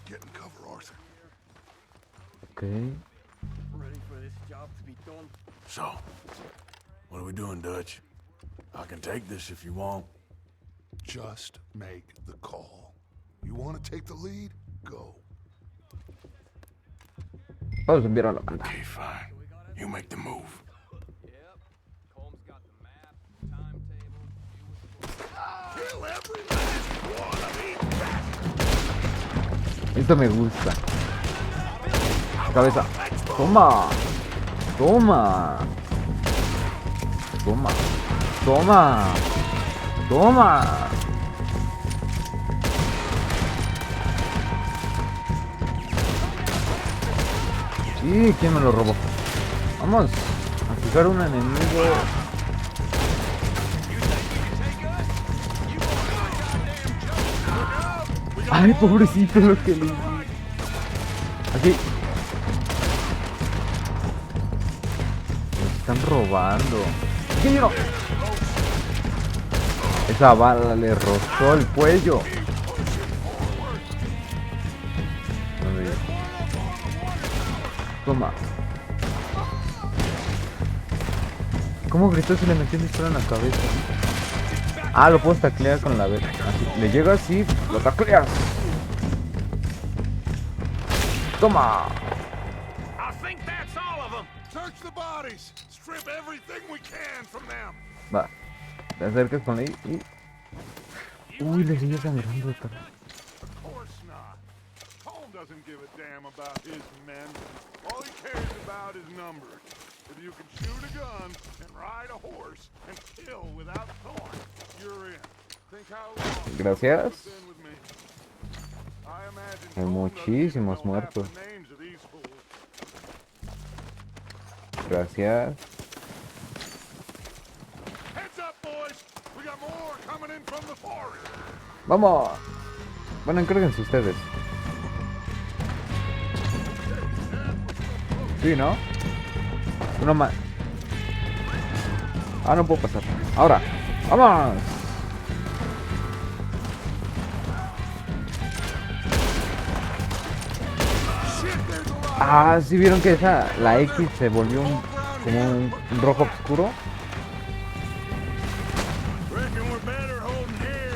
Get in cover, Arthur. Ok. So, what are we doing, Dutch? I can take this if you want. Just make the call. You want to take the lead? Go. Vamos a enviar a la banda. Okay, fine. You make the move. Kill every last one of these Esto me gusta. Cabeza. Toma. Toma. Toma. Toma. Toma. Sí, ¿quién me lo robó? Vamos a fijar un enemigo. Ay, pobrecito lo que le hice. Aquí. Me están robando. Aquí hay uno. Esa bala le rozó el cuello. A ver. Toma. ¿Cómo gritó si le metió un disparo en la cabeza? Ah, lo puedes taclear con la vez. Así, le llegas y lo tacleas. Toma. Search the bodies. Strip everything we can from them. Va. Te acercas con la y... Uy, le sigue sangrando. Of course not. Home doesn't give a damn about his men. All he cares about is numbers. If you can shoot a gun and ride a horse and kill without thought, you're in. Think how long Gracias. you've been with me. I imagine Hay Home doesn't even muchísimos know half the muertos. names of these fools. Gracias. Heads up, boys. We got more coming in from the forest. Vamos. Bueno, encárguense ustedes. Sí, ¿no? Uno más. Ah, no puedo pasar. Ahora. ¡Vamos! Ah, ¿sí vieron que la X se volvió como un rojo oscuro? Reckon we're better holding here.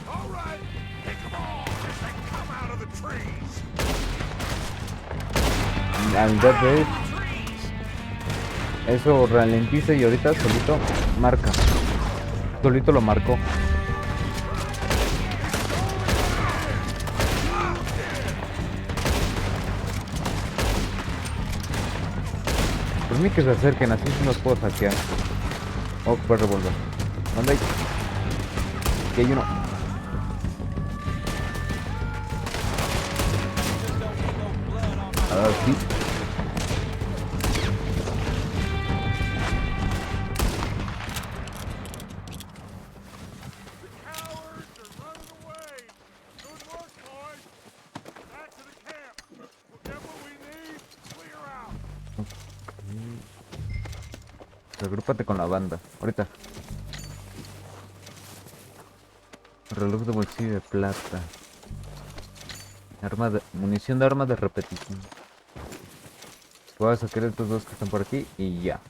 All right, pick 'em all as they come out of the trees. La mitad de eso ralentiza y ahorita solito marca. Solito lo marcó. Por mí que se acerquen, así sí los puedo saquear. Oh, puede revolver. ¿Dónde hay? Aquí hay uno. Ah, sí. Regrúpate con la banda. Ahorita. Reloj de bolsillo de plata. Munición de arma de repetición. Voy a sacar estos dos que están por aquí y ya.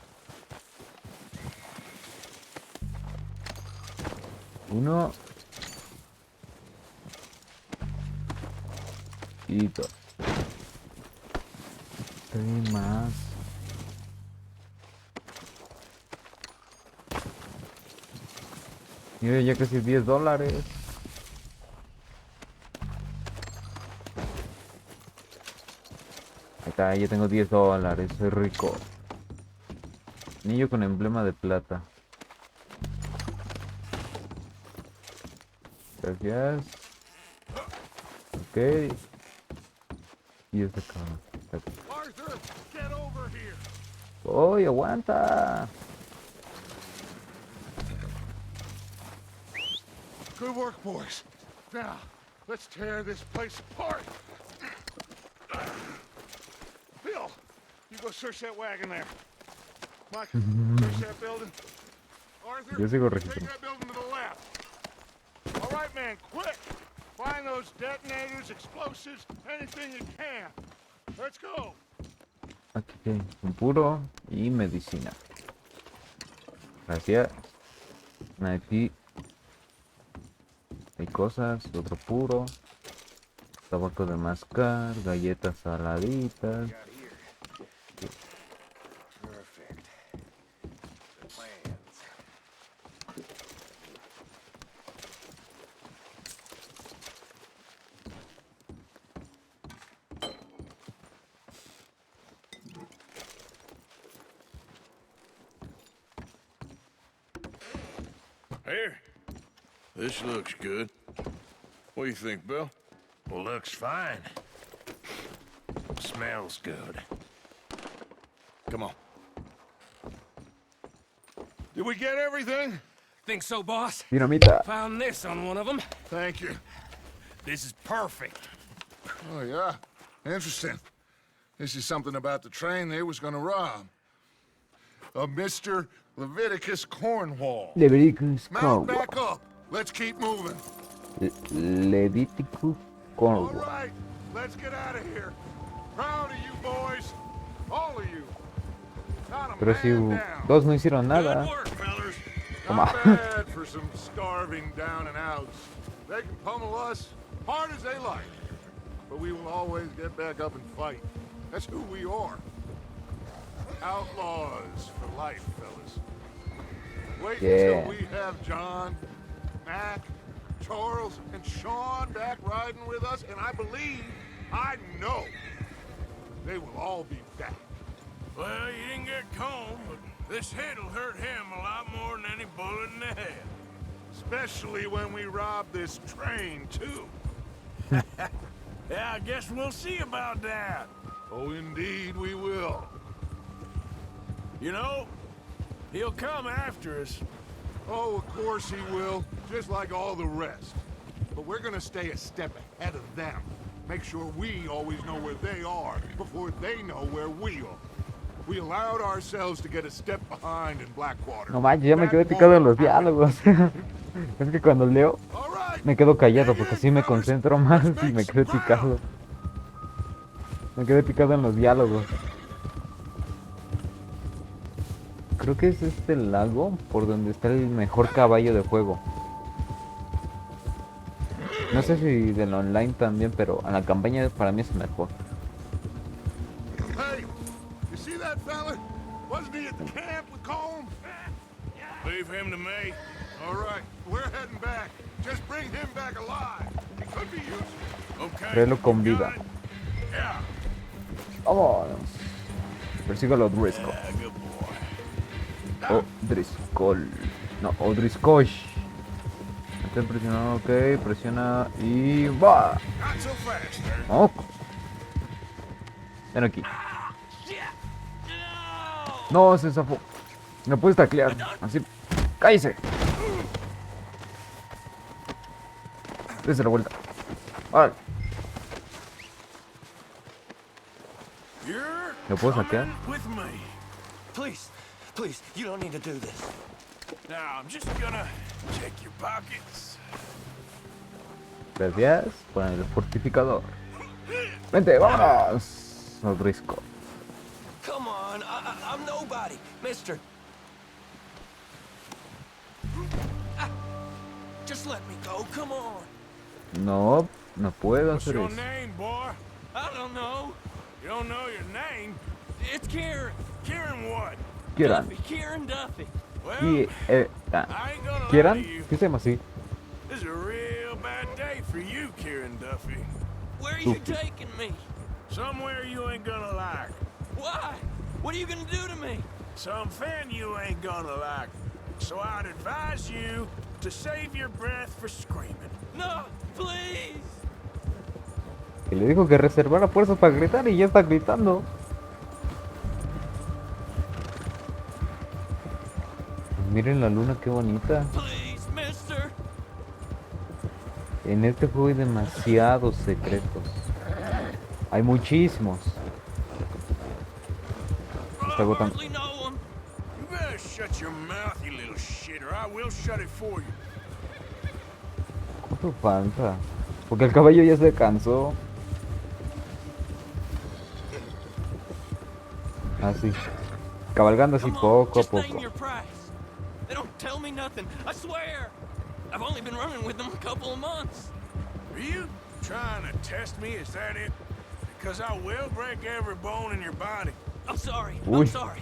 Uno. Y dos. Hay más. Mira, ya casi $10. Ahí está, ya tengo $10. Soy rico. Anillo con emblema de plata. Gracias. Ok. Y este cabrón. Arthur, get over here. ¡Uy, aguanta! Good work, boys. Now, let's tear this place apart. Bill, you go search that wagon there. Mike, search that building. Arthur, Yo sigo take registrando. that building to the left. All right, man, quick. Find those detonators, explosives, anything you can. Let's go. Aquí hay un puro y medicina. Gracias. Aquí hay cosas, otro puro. Tabaco de mascar, galletas saladitas. Here. This looks good. What do you think, Bill? Well, looks fine. Smells good. Come on. Did we get everything? Think so, boss? Dinamita. Found this on one of them. Thank you. This is perfect. Oh, yeah? Interesting. This is something about the train they was gonna rob. A Mr. Leviticus Cornwall. Leviticus Mount Cornwall. back up. Let's keep moving. Leviticus All Cornwall. right, let's get out of here. Proud of you boys. All of you. Not a Pero si man down. dos no hicieron nada. Good work, fellas. Toma. Not bad for some starving down and outs. They can pummel us hard as they like, but we will always get back up and fight. That's who we are. Outlaws for life, fellas. Wait Yeah. until we have John, Mac, Charles, and Sean back riding with us, and I believe, I know, they will all be back. Well, you didn't get Combe, but this hit'll hurt him a lot more than any bullet in the head. Especially when we rob this train, too. Yeah, I guess we'll see about that. Oh, indeed we will. You know, he'll come after us. Oh, of course he will, just like all the rest. But we're gonna stay a step ahead of them. Make sure we always know where they are before they know where we are. We allowed ourselves to get a step behind in Blackwater. No manches, ya me quedé picado en los diálogos. Es que cuando leo me quedo callado porque así me concentro más y me quedé picado. Me quedé picado en los diálogos. Creo que es este lago por donde está el mejor caballo de juego. No sé si del online también, pero en la campaña para mí es el mejor. Hey, you see that fella? Wasn't he at the camp with Colm? Leave him to me. All right, we're heading back. Just bring him back alive. He could be useful. Okay. Tráelo con you vida. got it? Yeah. Vámonos. Persígalo a Driscoll. Yeah, good boy. O Driscoll. No, o Driscoll. Está presionado, ok. Presiona y va. Not so fast, sir. Vamos. Ven aquí. No, se zafó. Me puedes taclear. Así. ¡Cállese! Dese la vuelta. Vale. You're ¿Lo puedo saquear? coming with me. Please, please, you don't need to do this. Now, I'm just gonna check your pockets. Gracias por el fortificador. Vente, vámonos. Al Driscoll. Come on, I'm nobody, mister. Just let me go, come on. No, no puedo What's hacer your eso. name, boy? I don't know. You don't know your name? It's Kieran. Kieran what? Kieran. Duffy. Kieran Duffy. Well, I, I ain't gonna lie ¿Kieran? to you. ¿Qué se llama así? This is a real bad day for you, Kieran Duffy. Where are you taking me? Somewhere you ain't gonna like. Why? What are you gonna do to me? Something you ain't gonna like. So I'd advise you to save your breath for screaming. No, please. Que le dijo que reservara fuerzas para gritar y ya está gritando. Miren la luna, qué bonita. Please, mister. En este juego hay demasiados secretos. Hay muchísimos. Está agotando. Hardly know him. You better shut your mouth, you little shit, or I will shut it for you. ¿Cuánto falta? Porque el caballo ya se cansó. Así. Cabalgando así Come on, poco a just name poco. your price. They don't tell me nothing. I swear. I've only been running with them a couple of months. Are you trying to test me? Is that it? Because I will break every bone in your body. I'm sorry. Uy. I'm sorry.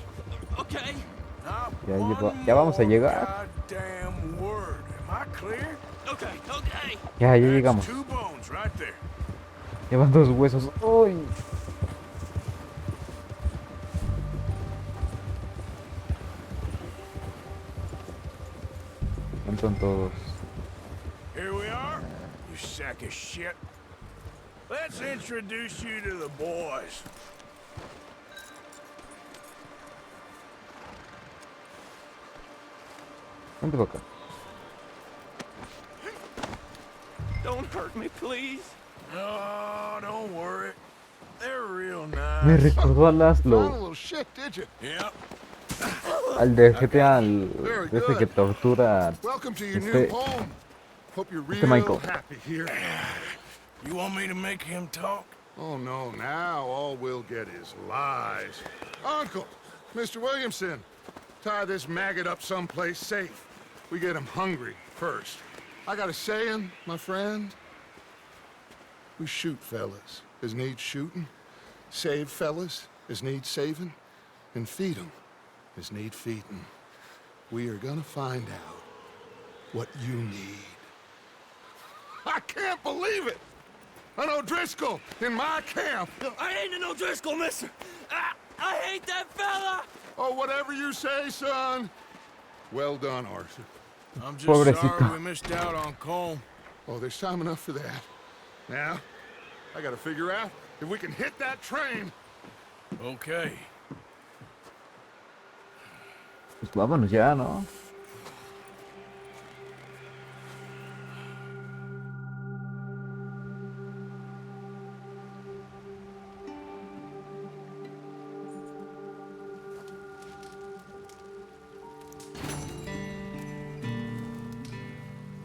Okay. Not Ya vamos a one llegar. goddamn word. Am I clear? Okay. Okay. Ya That's llegamos. 2 bones right there. Llevan 2 huesos. ¡Uy! Son todos. Here we are, you sack of shit. Let's introduce you to the boys. Vente para acá. Don't hurt me, please. Oh, don't worry. They're real Me nice. recordó a Found a Laszlo, little shit, did you? Yep. al de GTA, al Very de ese que good. tortura. Welcome to your new Este, home. Hope you're este real Michael. happy here. You want me to make him talk? Oh, no, now all we'll get is lies. Uncle, Mr. Williamson, tie this maggot up someplace safe. We get him hungry first. I got a saying, my friend. We shoot fellas as need shooting, save fellas as need saving, and feed 'em as need feeding. We are gonna find out what you need. I can't believe it! An O'Driscoll in my camp! I ain't an O'Driscoll, mister. I hate that fella. Oh, whatever you say, son. Well done, Arthur. I'm just Pobrecito. sorry we missed out on Colm. Oh, there's time enough for that. Now, I gotta figure out if we can hit that train. Okay. Pues vámonos ya, ¿no?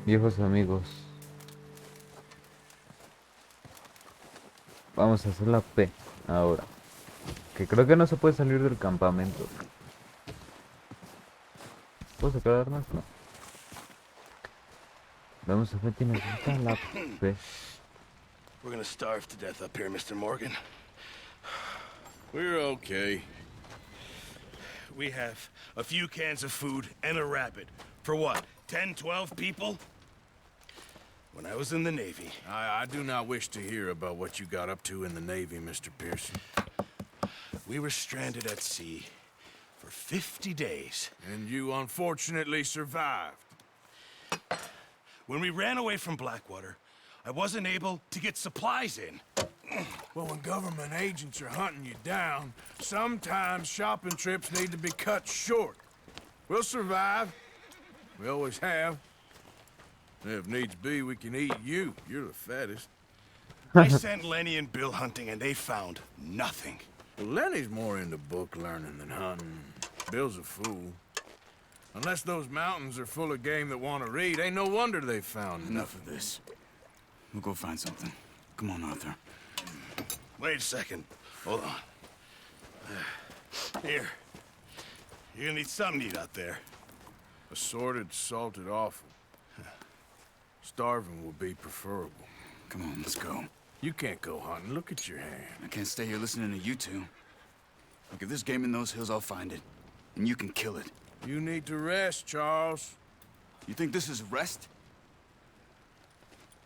Viejos amigos. Vamos a hacer la P ahora. Que creo que no se puede salir del campamento. ¿Puedo sacar armas? No. Vamos a ver si necesita la P. We're gonna starve to death up here, Mr. Morgan. We're okay. We have a few cans of food and a rabbit. For what, 10, 12 people? When I was in the Navy... I do not wish to hear about what you got up to in the Navy, Mr. Pearson. We were stranded at sea for 50 days. And you unfortunately survived. When we ran away from Blackwater, I wasn't able to get supplies in. Well, when government agents are hunting you down, sometimes shopping trips need to be cut short. We'll survive. We always have. If needs be, we can eat you. You're the fattest. I sent Lenny and Bill hunting, and they found nothing. Well, Lenny's more into book learning than hunting. Bill's a fool. Unless those mountains are full of game that want to read, ain't no wonder they found Enough of this. We'll go find something. Come on, Arthur. Wait a second. Hold on. Here. You're gonna need something to eat out there. Assorted, salted offal. Starving will be preferable. Come on, let's go. You can't go hunting. Look at your hand. I can't stay here listening to you two. Look, if there's game in those hills, I'll find it. And you can kill it. You need to rest, Charles. You think this is rest?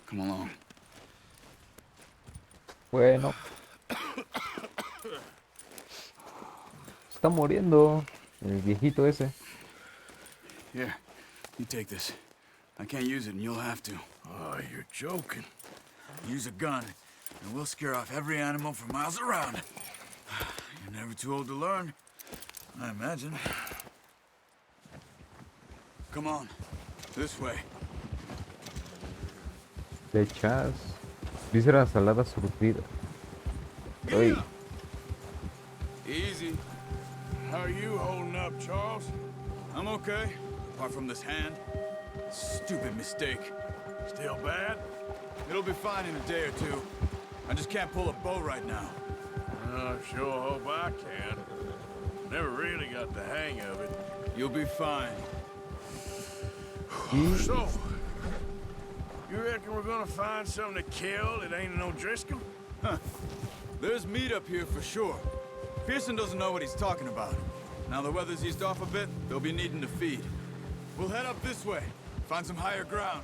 Come along. Bueno. Está muriendo el viejito ese. Here, you take this. I can't use it, and you'll have to. Oh, you're joking. Use a gun, and we'll scare off every animal for miles around. You're never too old to learn, I imagine. Come on, this way. Flechas. Dice la salada surtida. Oye. Easy. How are you holding up, Charles? I'm okay, apart from this hand. Stupid mistake. Still bad? It'll be fine in a day or two. I just can't pull a bow right now. I sure hope I can. Never really got the hang of it. You'll be fine. So, you reckon we're gonna find something to kill that ain't an O'Driscoll? Huh. There's meat up here for sure. Pearson doesn't know what he's talking about. Now the weather's eased off a bit, they'll be needing to feed. We'll head up this way, find some higher ground.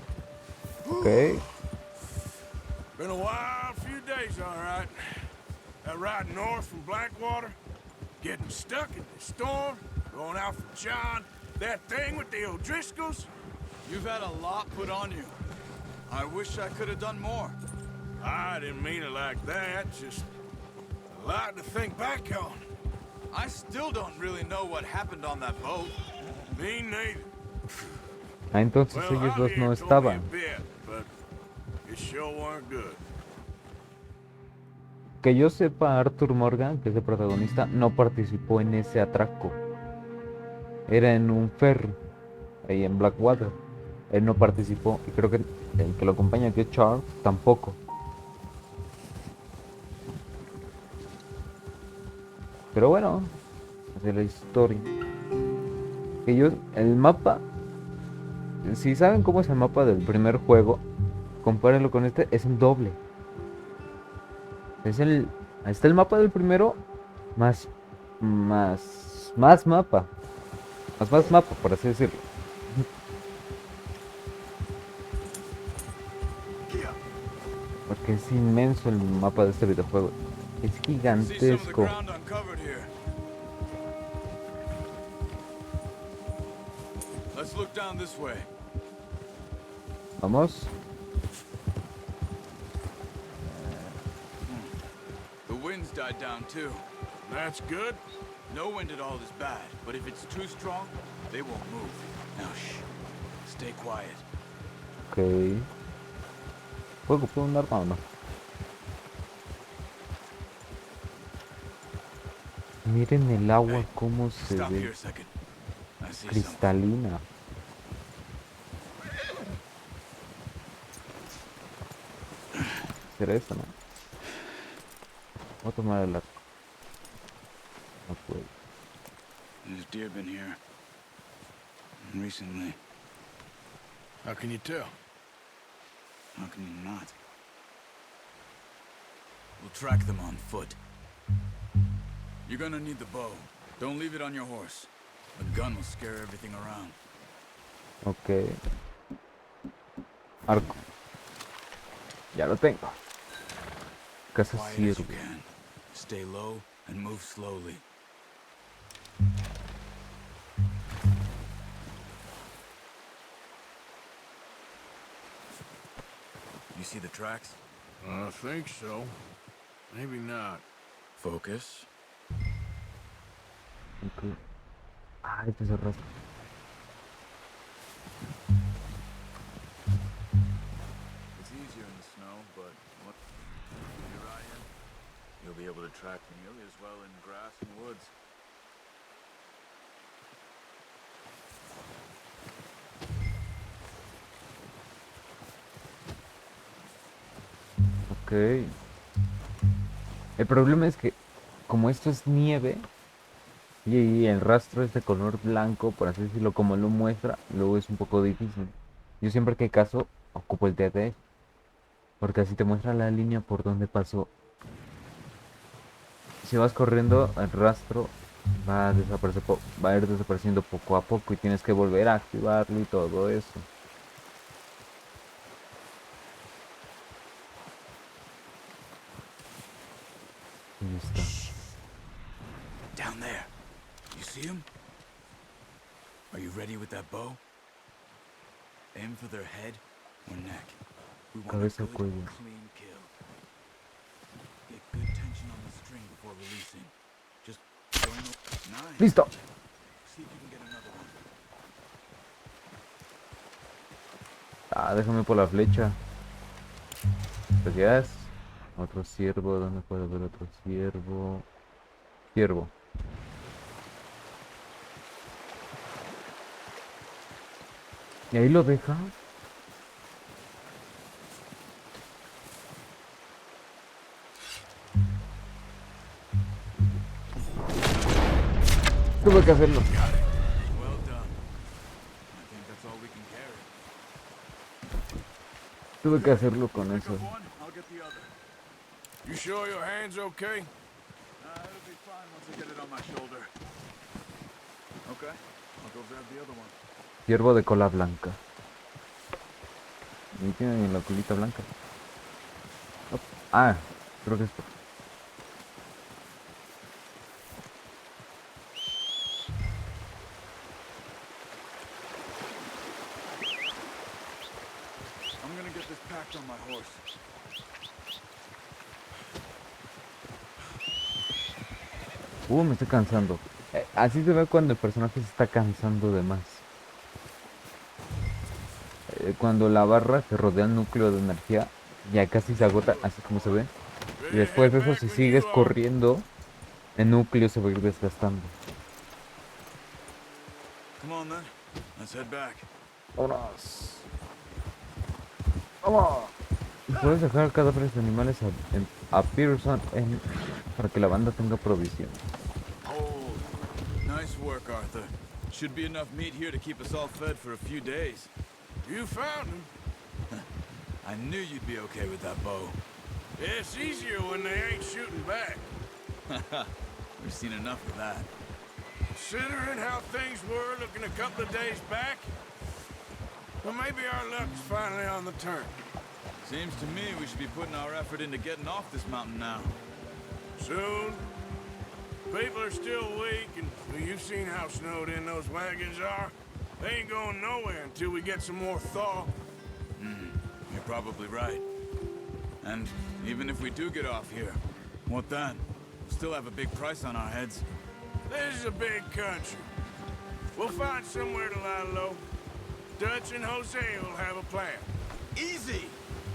Okay. Been a wild few days, all right. That ride north from Blackwater, getting stuck in the storm, going out from John, that thing with the O'Driscolls. You've had a lot put on you. I wish I could have done more. I didn't mean it like that, just a lot to think back on. I still don't really know what happened on that boat. Me neither. Ah, entonces Well, ellos dos Javier no told me estaban. a bit, but it sure weren't good. Que yo sepa, Arthur Morgan, que es el protagonista, no participó en ese atraco. Era en un ferry, ahí en Blackwater. Él no participó. Y creo que el que lo acompaña, que es Charles, tampoco. Pero bueno, de la historia. Ellos, el mapa, si saben cómo es el mapa del primer juego, compárenlo con este, es el doble. Es el, ahí está el mapa del primero, más mapa. Más mapa, por así decirlo. Porque es inmenso el mapa de este videojuego. Es gigantesco. Let's look down this way. Vamos. The wind's died down too. That's good. No wind at all is bad, but if it's too strong, they won't move. Now shh. Stay quiet. Ok. ¿Puedo comprar un arma o no? Miren el agua cómo se Stop ve. here a second. I see something. Cristalina. ¿Será eso, no? Voy a tomar el arco. No puedo. There's deer been here. Recently. How can you tell? How can you not? We'll track them on foot. You're gonna need the bow. Don't leave it on your horse. A gun will scare everything around. Ok. Arco. Ya lo tengo. Casa Quiet as you sirve. can. Stay low and move slowly. You see the tracks? I think so. Maybe not. Focus. Ok. Ay, te cerraste. It's easier in the snow, but what you're right in, you'll be able to track nearly as well in grass and woods. Ok. El problema es que, como esto es nieve, y el rastro es de color blanco, por así decirlo, como lo muestra, luego es un poco difícil. Yo siempre que caso, ocupo el TT, porque así te muestra la línea por donde pasó. Si vas corriendo, el rastro va a desaparecer, va a ir desapareciendo poco a poco y tienes que volver a activarlo y todo eso. Ahí está. Down there. You see him? Are you ready with that bow? Aim for their head or neck. We want a Cabeza o good, cuello. clean kill. Get good tension on the string before releasing. Just join the... Nice. ¡Listo! See if you can get another one. Ah, déjame por la flecha. Gracias. Otro ciervo, ¿dónde puedo ver otro ciervo? Ciervo. ¿Y ahí lo deja? Tuve que hacerlo. Well done. I think that's all we can carry. Tuve que hacerlo con eso. One, I'll get the other. You sure your hand's okay? It'll be fine once I get it on my shoulder. Okay, I'll go grab the other one. Ciervo de cola blanca. Y tiene la colita blanca. Ah, creo que es... back on my horse. Me estoy cansando. Así se ve cuando el personaje se está cansando de más. Cuando la barra que rodea el núcleo de energía ya casi se agota, así como se ve. Y después de eso, si sigues corriendo, el núcleo se va a ir desgastando. Come on then. Let's head back. ¡Vámonos! ¡Vamos! Puedes dejar cadáveres de animales a Pearson para que la banda tenga provisión. Oh, nice work, Arthur. Should be enough meat here to keep us all fed for a few days. You found him. I knew you'd be okay with that bow. It's easier when they ain't shooting back. We've seen enough of that. Considering how things were looking a couple of days back, well, maybe our luck's finally on the turn. Seems to me we should be putting our effort into getting off this mountain now. Soon. People are still weak, and well, you've seen how snowed in those wagons are. They ain't going nowhere until we get some more thaw. You're probably right. And even if we do get off here, what then? We'll still have a big price on our heads. This is a big country. We'll find somewhere to lie low. Dutch and Jose will have a plan. Easy!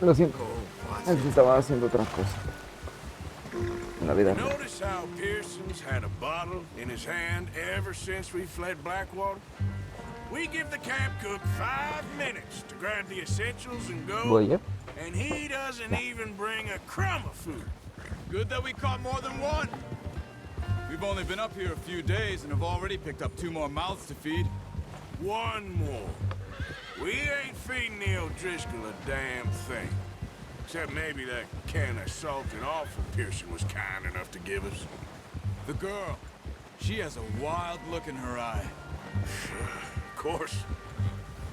Lo siento. Estaba haciendo otra cosa. En la vida real. Notice how Pearson's had a bottle in his hand ever since we fled Blackwater? We give the camp cook 5 minutes to grab the essentials and go, Voy, and he doesn't even bring a crumb of food. Good that we caught more than one. We've only been up here a few days and have already picked up 2 more mouths to feed. One more. We ain't feeding the O'Driscoll a damn thing. Except maybe that can of salted offal Pearson was kind enough to give us. The girl. She has a wild look in her eye. Of course.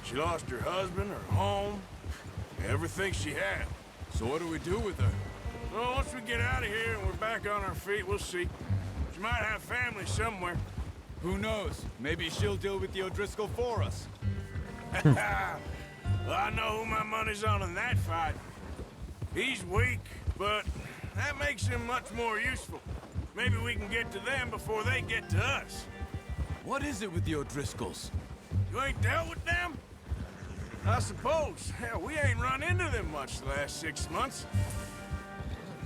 She lost her husband, her home, everything she had. So what do we do with her? Well, once we get out of here and we're back on our feet, we'll see. She might have family somewhere. Who knows? Maybe she'll deal with the O'Driscoll for us. Well, I know who my money's on in that fight. He's weak, but that makes him much more useful. Maybe we can get to them before they get to us. What is it with the O'Driscolls? You ain't dealt with them? I suppose. Hell, we ain't run into them much the last 6 months.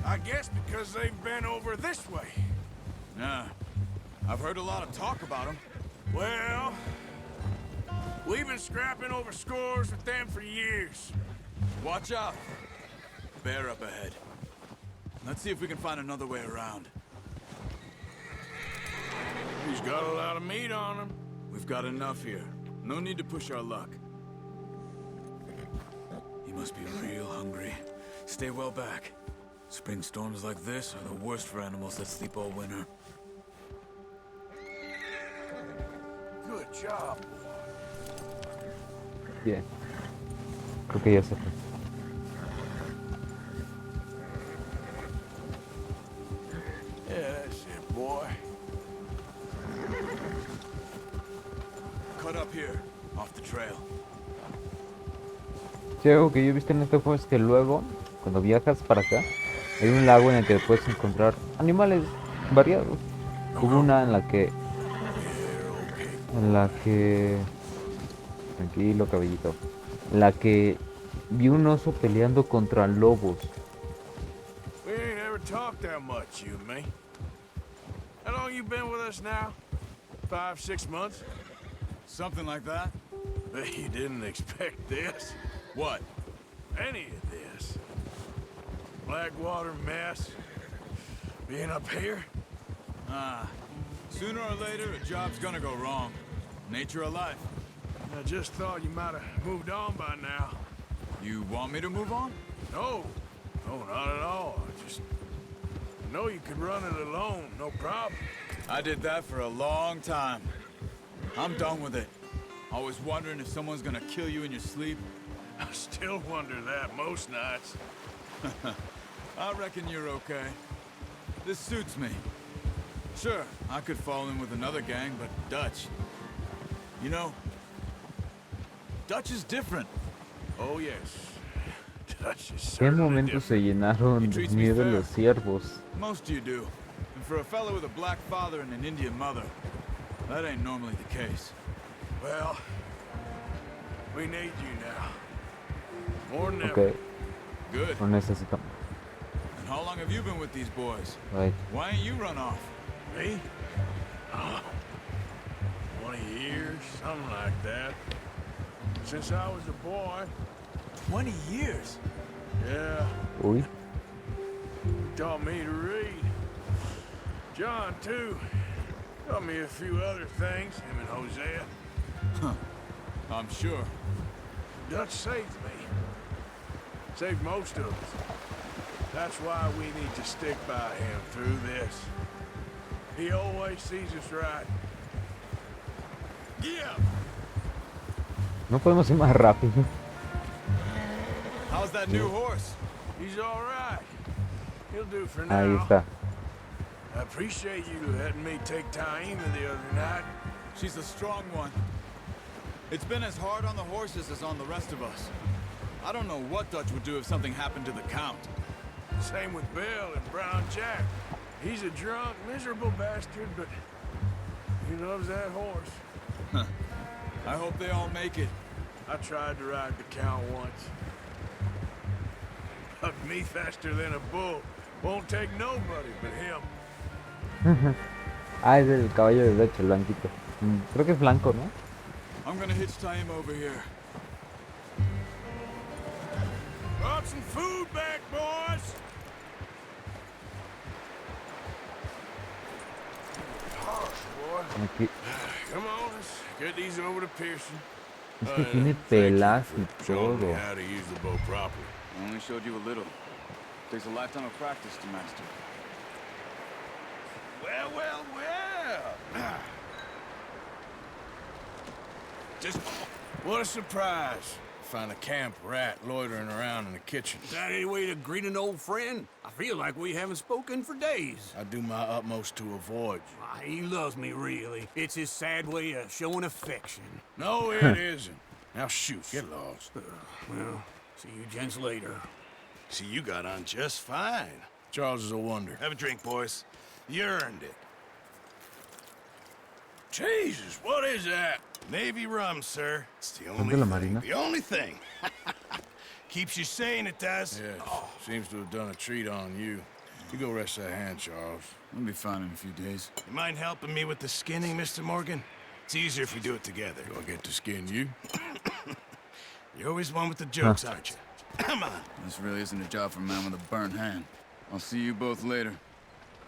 I guess because they've been over this way. Yeah. I've heard a lot of talk about them. Well, we've been scrapping over scores with them for years. Watch out. Bear up ahead. Let's see if we can find another way around. He's got a lot of meat on him. We've got enough here. No need to push our luck. He must be real hungry. Stay well back. Spring storms like this are the worst for animals that sleep all winter. Good job. Bien. Creo que ya se fue. Yeah, that's it, boy. Cut up here, off the trail. Sí, algo que yo he visto en este juego es que luego, cuando viajas para acá, hay un lago en el que puedes encontrar animales variados. Hubo una en la que... Tranquilo, caballito. En la que vi un oso peleando contra lobos. We ain't ever talked that much, you and me. How long you been with us now? 5, 6 months? Something like that? Bet you didn't expect this. What? Any of this. Blackwater mess. Being up here? Sooner or later, a job's gonna go wrong. Nature of life. I just thought you might have moved on by now. You want me to move on? No. No, not at all. I know you could run it alone, no problem. I did that for a long time. I'm done with it. Always wondering if someone's gonna kill you in your sleep. I still wonder that most nights. I reckon you're okay. This suits me. Sure, I could fall in with another gang, but Dutch... You know, Dutch is different. Oh, yes. Dutch is ¿Qué certainly momentos se different. llenaron He de treats me miedo fair. los siervos? Most of you do. And for a fellow with a black father and an Indian mother, that ain't normally the case. Well, we need you now. More than ever. Ok, Good. lo necesitamos. And how long have you been with these boys? Right. Why ain't you run off? Me? 20 years, something like that. Since I was a boy. 20 years? Yeah, Uy, taught me to read. John, too. Taught me a few other things, him and Hosea. I'm sure. Dutch saved me. Saved most of us. That's why we need to stick by him through this. He always sees us right. Yeah. no podemos ir más rápido. How's that new horse? He's all right. He'll do for Ahí now. está. I appreciate you letting me take Taima the other night. She's a strong one. It's been as hard on the horses as on the rest of us. I don't know what Dutch would do if something happened to the Count. Same with Bill and Brown Jack. He's a drunk, miserable bastard, but he loves that horse. I hope they all make it. I tried to ride the Count once. Hugged me faster than a bull. Won't take nobody but him. Ah, es el caballo de Dutch, el blanquito. Creo que es blanco, ¿no? I'm gonna hitch Taima over here. Brought some food back, boys. Harsh, boy. Aquí. Come on, let's get these over to Pearson. Es que tiene pelas y Showing me todo. how to use the bow properly. I only showed you a little. Takes a lifetime of practice to master. Well, well, well. Just what a surprise. Find a camp rat loitering around in the kitchen. That any way to greet an old friend? I feel like we haven't spoken for days. I do my utmost to avoid you. He loves me, really. It's his sad way of showing affection. No, it isn't. Now shoot, get lost. Well, see you gents later. See, you got on just fine. Charles is a wonder. Have a drink, boys. You earned it. Jesus, what is that? Navy rum, sir. It's the ¿Son only de la thing. Marina? The only thing. Keeps you sane, it does. Yes, seems to have done a treat on you. You go rest that hand, Charles. I'll be fine in a few days. You mind helping me with the skinning, Mr. Morgan? It's easier if we do it together. Do I get to skin you? You're always one with the jokes, aren't you? Come on. This really isn't a job for a man with a burnt hand. I'll see you both later.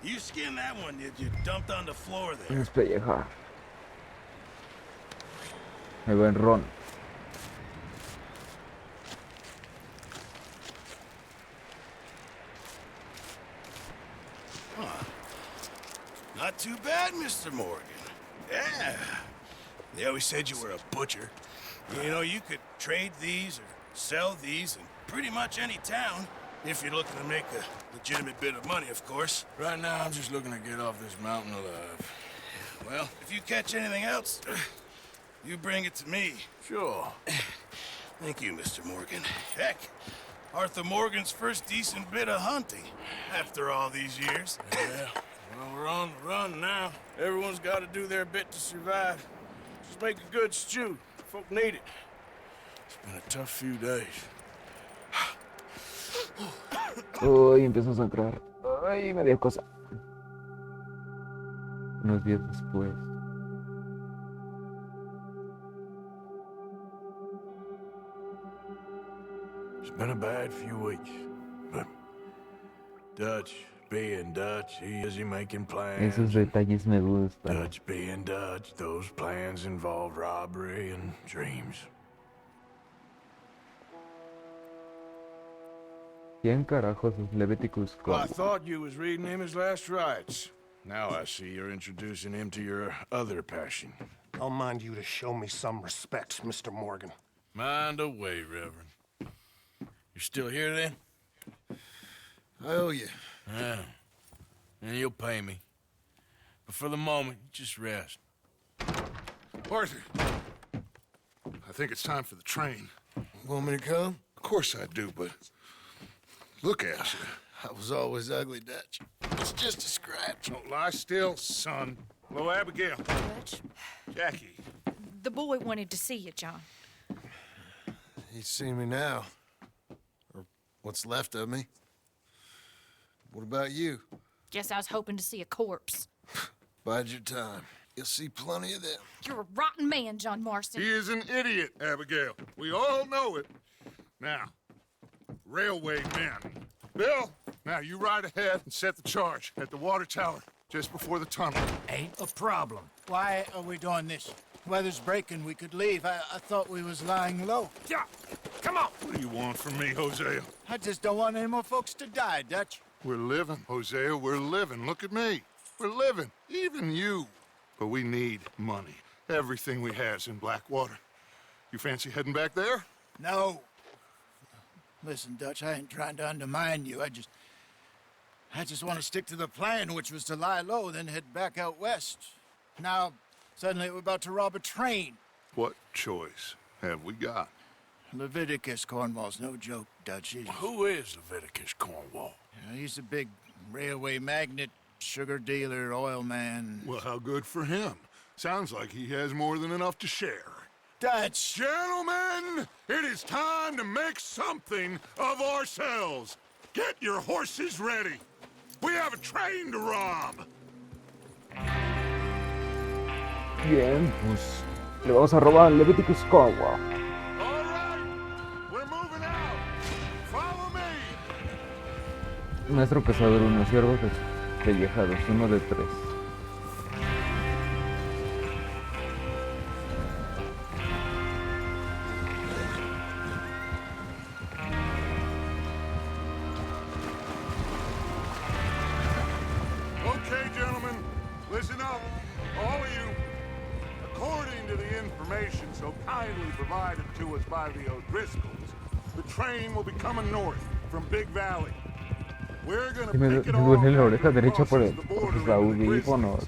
You skinned that one you dumped on the floor there. Despellejar. El buen ron. Not too bad, Mr. Morgan. Yeah. They always said you were a butcher. You know, you could trade these or sell these in pretty much any town, if you're looking to make a legitimate bit of money, of course. Right now, I'm just looking to get off this mountain alive. Well, if you catch anything else, you bring it to me. Sure. Thank you, Mr. Morgan. Heck, Arthur Morgan's first decent bit of hunting after all these years. Yeah. Well, we're on the run now. Everyone's got to do their bit to survive. Just make a good stew. Folk need it. It's been a tough few days. Uy, empezó a sangrar. Ay, me dio cosa. Unos días después. It's been a bad few weeks, but Dutch being Dutch, he making plans. Esos detalles me gustan. Dutch being Dutch, those plans involve robbery and dreams. ¿Quién carajos es Leviticus Well, I Code? thought you was reading him his last rites. Now I see you're introducing him to your other passion. I'll mind you to show me some respect, Mr. Morgan. Mind away, Reverend. You're still here then? I owe you. Yeah. And you'll pay me. But for the moment, just rest. Arthur, I think it's time for the train. Want me to come? Of course I do, but Look at you. I was always ugly, Dutch. It's just a scratch. Don't lie still, son. Hello, Abigail. Dutch, Jackie. the boy wanted to see you, John. He's seen me now. Or what's left of me. What about you? Guess I was hoping to see a corpse. Bide your time. You'll see plenty of them. You're a rotten man, John Marston. He is an idiot, Abigail. We all know it. Now, railway men. Bill, now you ride ahead and set the charge at the water tower just before the tunnel. Ain't a problem. Why are we doing this? Weather's breaking. We could leave. I thought we was lying low. Yeah, come on. What do you want from me, Hosea? I just don't want any more folks to die, Dutch. We're living, Hosea. We're living. Look at me. We're living. Even you. But we need money. Everything we has in Blackwater. You fancy heading back there? No. Listen, Dutch, I ain't trying to undermine you. I just want to stick to the plan, which was to lie low, then head back out west. Now, suddenly we're about to rob a train. What choice have we got? Leviticus Cornwall's no joke, Dutch. Who is Leviticus Cornwall? He's a big railway magnate, sugar dealer, oil man. Well, how good for him. Sounds like he has more than enough to share. Dutch! Gentlemen, it is time to make something of ourselves. Get your horses ready. We have a train to rob. Bien, pues le vamos a robar al Leviticus Cornwall. All right, we're moving out. Follow me. Maestro cazador, unos ciervos pellejados, 1 de 3. Okay, gentlemen, listen up, all of you. According to the information so kindly provided to us by the O'Driscolls, the train will be coming north from Big Valley. We're gonna Me pick it duele la off oreja after it derecha por crosses the border los into the audífonos.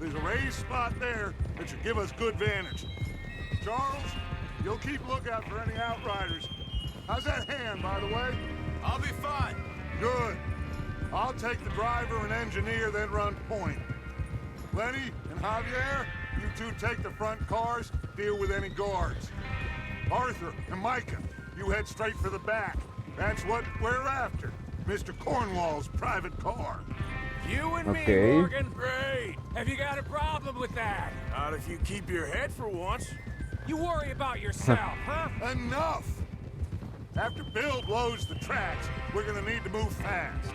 There's a raised spot there that should give us good vantage. Charles, you'll keep lookout for any outriders. How's that hand, by the way? I'll be fine. Good. I'll take the driver and engineer, then run point. Lenny and Javier, you two take the front cars, deal with any guards. Arthur and Micah, you head straight for the back. That's what we're after. Mr. Cornwall's private car. You and Okay. me, Morgan. Great. Have you got a problem with that? Not if you keep your head for once. You worry about yourself, huh? Enough! After Bill blows the tracks, we're gonna need to move fast.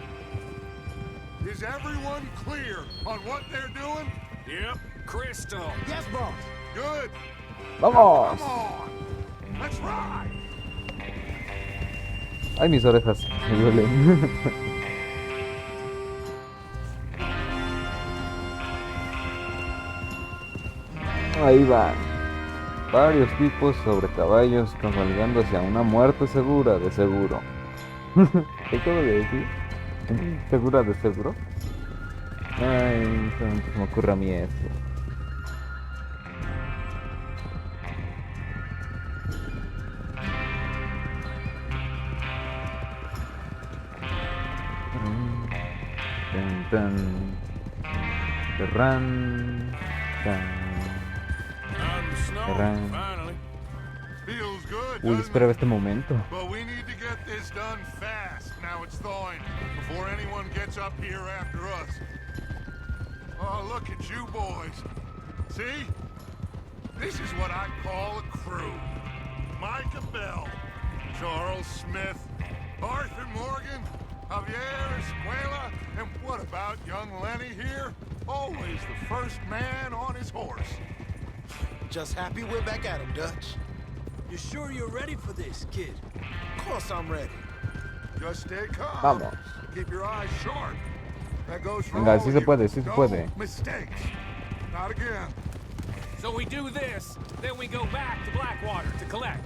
Is everyone clear on what they're doing? Yep. Crystal. Yes, boss. Good. ¡Vamos! Come on. Let's ride. Ay, mis orejas me duelen. Ahí van. Varios tipos sobre caballos cabalgando hacia una muerte segura, de seguro. ¿Qué acabo de decir? ¿Segura de seguro? Ay, solamente se me ocurre a mí esto. Tan, tan. Ran, tan. Out in the snow, Ran. finally. Feels good, Uy, doesn't esperaba it? este momento. But we need to get this done fast. Now it's thawing, before anyone gets up here after us. Oh, look at you boys. See? This is what I call a crew. Micah Bell, Charles Smith, Arthur Morgan, Javier Escuela, and what about young Lenny here? Always the first man on his horse. Just happy we're back at him, Dutch. You sure you're ready for this, kid? Of course I'm ready. Just stay calm. Vamos. Keep your eyes sharp. That goes for Venga, all sí of se you. puede, sí se No puede. mistakes. Not again. So we do this, then we go back to Blackwater to collect.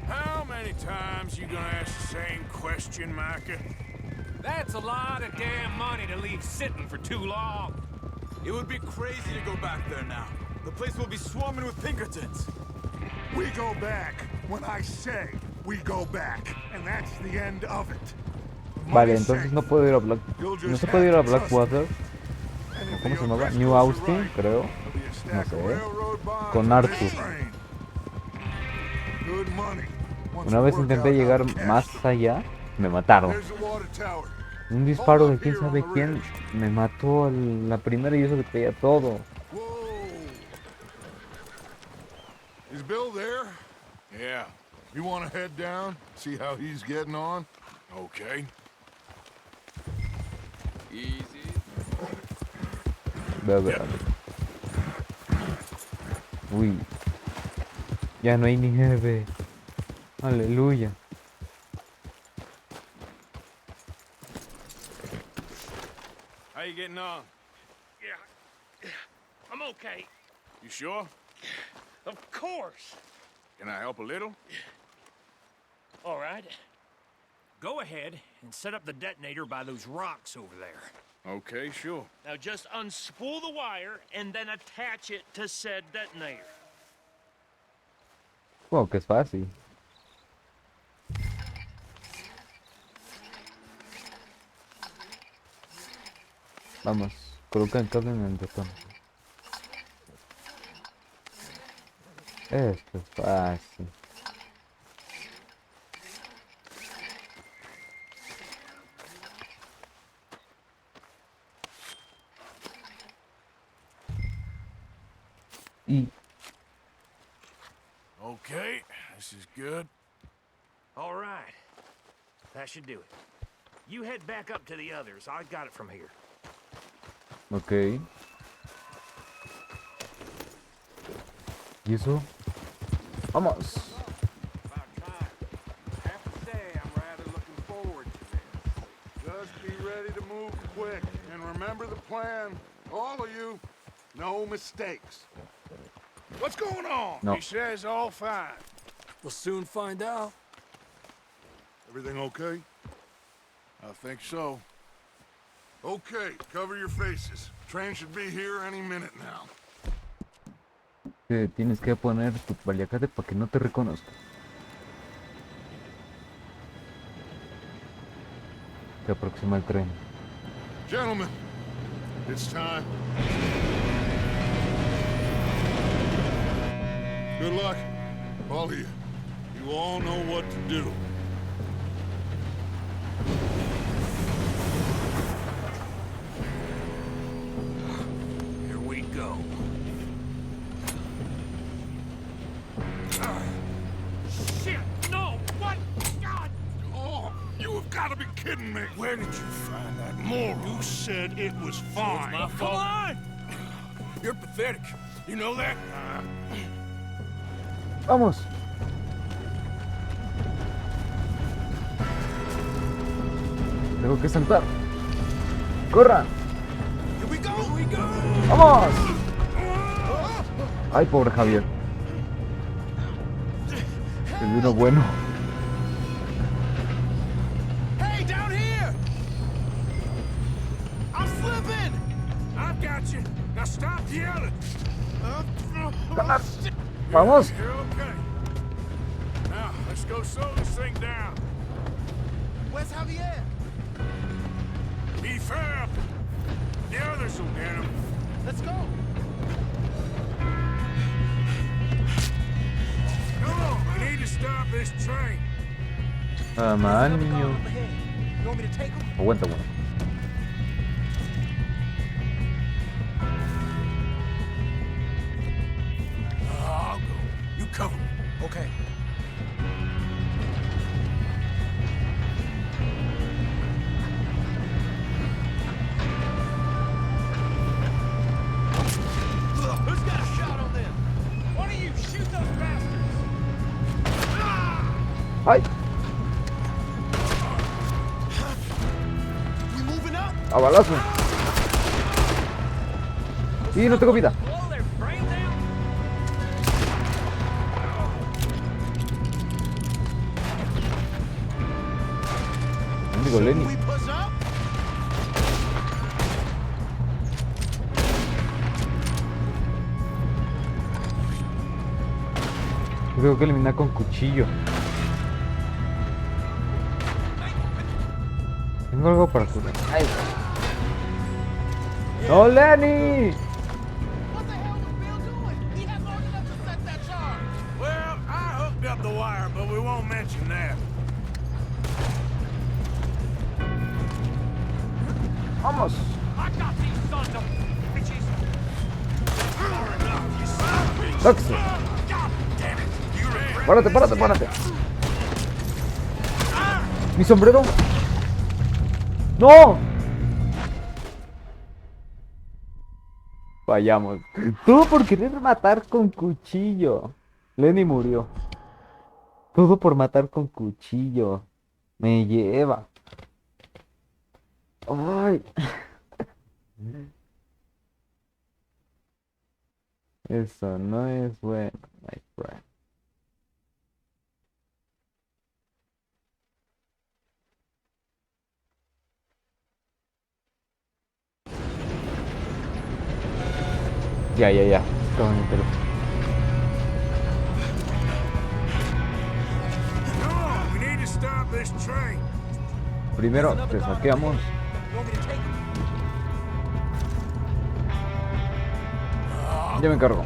How many times you gonna ask the same question, Micah? That's a lot of damn money to leave sitting for too long. It would be crazy to go back there now. The place will be swarming with Pinkertons. We go back when I say we go back, and that's the end of it. Vale, entonces no puedo ir a Black... No se puede ir a Blackwater. ¿Cómo se llamaba? New Austin, creo. No sé. Con Arthur. Una vez intenté llegar más allá, me mataron. Un disparo de quién sabe quién me mató a la primera y eso que traía todo. Is Bill there? Yeah. You want to head down, see how he's getting on? Okay. Easy. Ve. Uy. Ya no hay nieve. Aleluya. How you getting on? Yeah. I'm okay. You sure? Of course. Can I help a little? All right. Go ahead and set up the detonator by those rocks over there. Okay, sure. Now just unspool the wire and then attach it to said detonator. Wow, que es fácil. Vamos, coloca el cable en el botón. Esto es fácil. Y Okay, this is good. All right. That should do it. You head back up to the others. I got it from here. ok. ¿Y eso? Vamos. Just be ready to move quick, and remember the plan. All of you, no mistakes. What's going on? No. He says all fine. We'll soon find out. Everything okay? I think so. Okay, cover your faces. Train should be here any minute now. Tienes que poner tu paliacate para que no te reconozca. Se aproxima el tren. Gentlemen, it's time. Good luck, all of you. You all know what to do. Here we go. Shit! No! What? God! Oh, you have got to be kidding me. Where did you find that Moral, you said it was fine. my fault. Come on! You're pathetic. You know that? Vamos. Tengo que saltar. ¡Corran! Here we go! Here we go! ¡Vamos! Ay, pobre Javier. El vino bueno. Hey, down here! I'm slipping! I've got you. Now stop yelling. Vamos. You're okay. Now, let's go slow this thing down. Where's Javier? He fell. The others will get him. Let's go! Come on, we need to stop this train. Maño. You want me to take him? Aguanta, bueno. I'll go. You cover me. Okay. Who's got a shot on them? One of you shoot those bastards! ¡Ay! We moving up? ¡A balazo! ¡Y no tengo vida! Blow their brains out! Digo, Lenny. We push up? Tengo que eliminar con cuchillo. Tengo algo para curar. ¡Ay! ¡No, Lenny! Well, I hooked up the wire, but we won't mention that. ¡Vamos! I got these sons of bitches. ¡Táxi! ¡Párate, párate, párate! ¡Mi sombrero! ¡No! Fallamos. Todo por querer matar con cuchillo. Lenny murió. Todo por matar con cuchillo. Me lleva. Ay. Eso no es bueno, my friend. Ya. Estaba en el teléfono. No, we need to stop this train. Primero te saqueamos. Yo me encargo.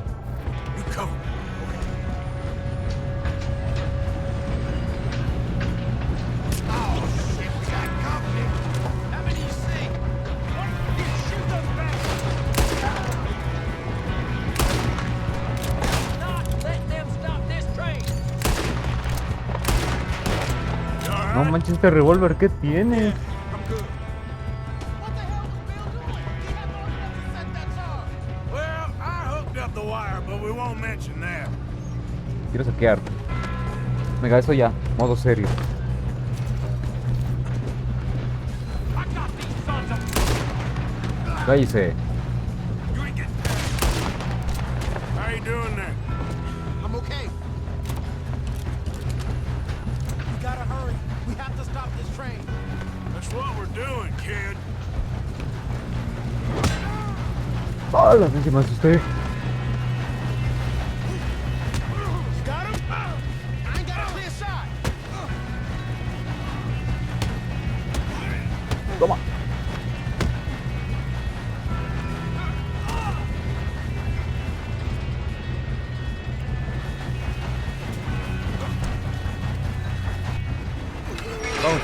No manches, este revólver, ¿qué tienes? Well, I hooked up the wire, but we won't mention that. Quiero saquear. Venga, eso ya. Modo serio. Cállese. How you doing there? I'm okay. We gotta hurry. We have to stop this train. That's what we're doing, kid. ¡Oh, la me asusté! You got him? I ain't got a clear shot. Toma. Vamos.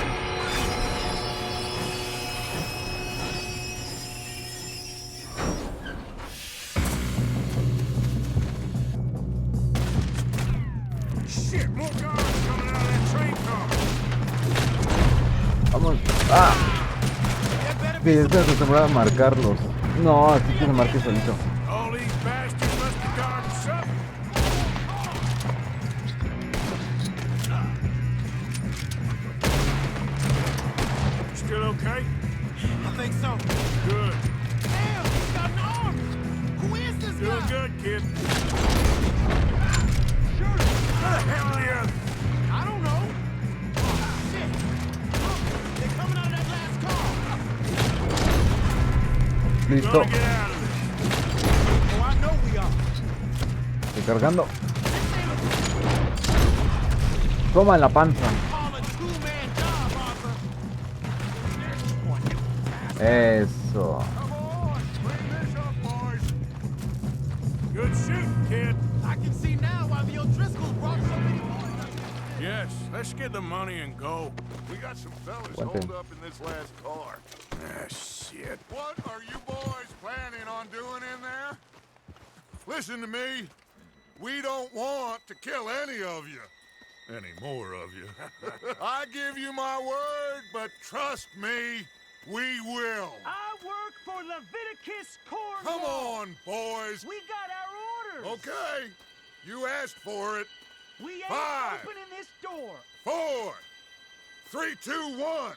Shit, more guards coming out of that train car. Vamos. ¡Ah! Que ya estoy acostumbrado a marcarlos. No, así que se marque solito. All these bastards must have gotten something. Still okay? I think so. Good. Damn, he's got an arm. Who is this Doing guy? good, kid. Shoot him. Where the hell are the others? I don't know. Oh, shit. They're coming out of that last car. Listo. Gotta get out of this. Oh, I know we are. Estoy cargando. Toma en la panza. Call a two-man job, Arthur. Eso. Come on, bring this up, boys. Good shooting, kid. I can see now why the O'Driscolls brought so many boys. Yes, let's get the money and go. We got some fellas One holed thing. up in this last car. Ah, shit. What are you boys planning on doing in there? Listen to me. We don't want to kill any of you. Any more of you. I give you my word, but trust me, we will. I work for Leviticus Corps. Come on, boys. We got our orders. Okay. You asked for it. We ain't 5, opening this door. 4, 3, 2, 1.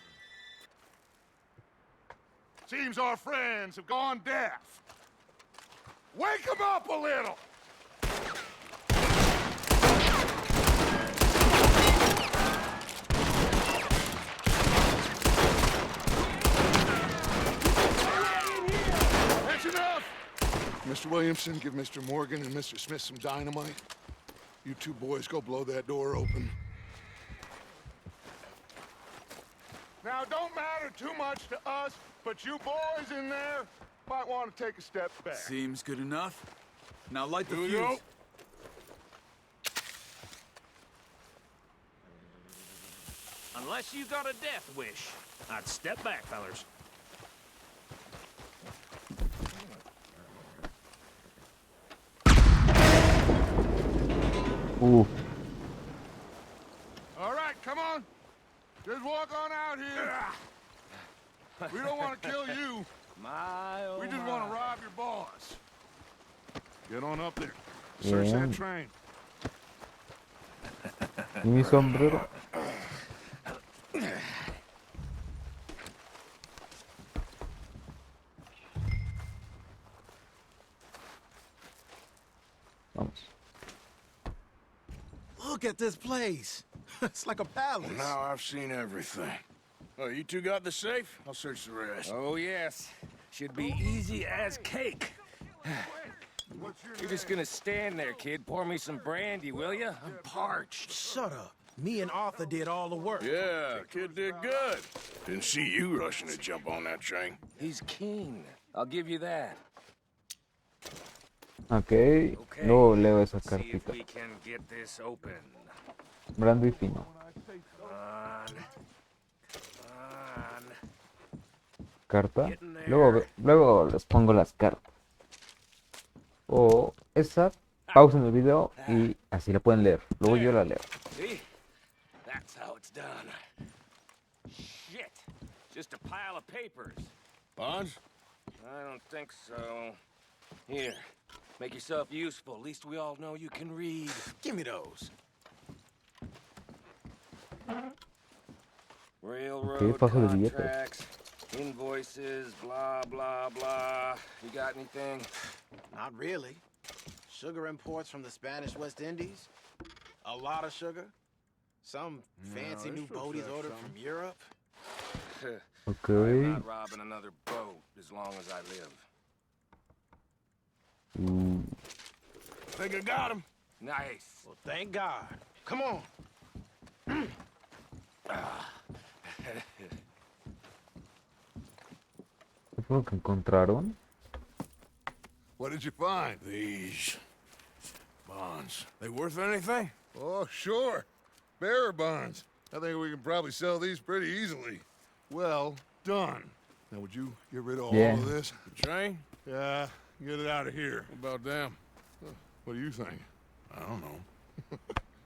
Seems our friends have gone deaf. Wake them up a little. That's enough. Mr. Williamson, give Mr. Morgan and Mr. Smith some dynamite. You two boys go blow that door open. Now, don't matter too much to us, but you boys in there might want to take a step back. Seems good enough. Now light the Here we fuse. go. Unless you got a death wish, I'd step back, fellers. Uf. All right, come on. Just walk on out here. We don't want to kill you. We just want to rob your boss. Get on up there. Search Bien. that train. ¿Y mi sombrero? Vamos. Look at this place. It's like a palace. Well, now I've seen everything. Oh, you two got the safe? I'll search the rest. Oh, yes. Should be easy as cake. You're just gonna stand there, kid. Pour me some brandy, will you? I'm parched. Shut up. Me and Arthur did all the work. Yeah, kid did good. Didn't see you rushing to jump on that train. He's keen. I'll give you that. Ok. Luego leo esa See if cartita. we can get this open. Brando y fino. Carta. Luego les pongo las cartas. O esa. Pausen el video y así la pueden leer. Luego yo la leo. See? That's how it's done. Shit. Just a pile of papers. Bonds? I don't think so. Here. Make yourself useful. At least we all know you can read. Give me those. Railroad fajo de billetes. contracts, invoices, blah, blah, blah. You got anything? Not really. Sugar imports from the Spanish West Indies. A lot of sugar. Some fancy new boaties ordered from Europe. Ok. I'm not robbing another boat as long as I live. Think I got him. Nice. Well, thank God. Come on. ¿Qué fue lo que encontraron? What did you find? These bonds. They worth anything? Oh, sure. Bearer bonds. I think we can probably sell these pretty easily. Well done. Now, would you get rid of all of this? The train? Yeah, get it out of here. What about them? What do you think? I don't know.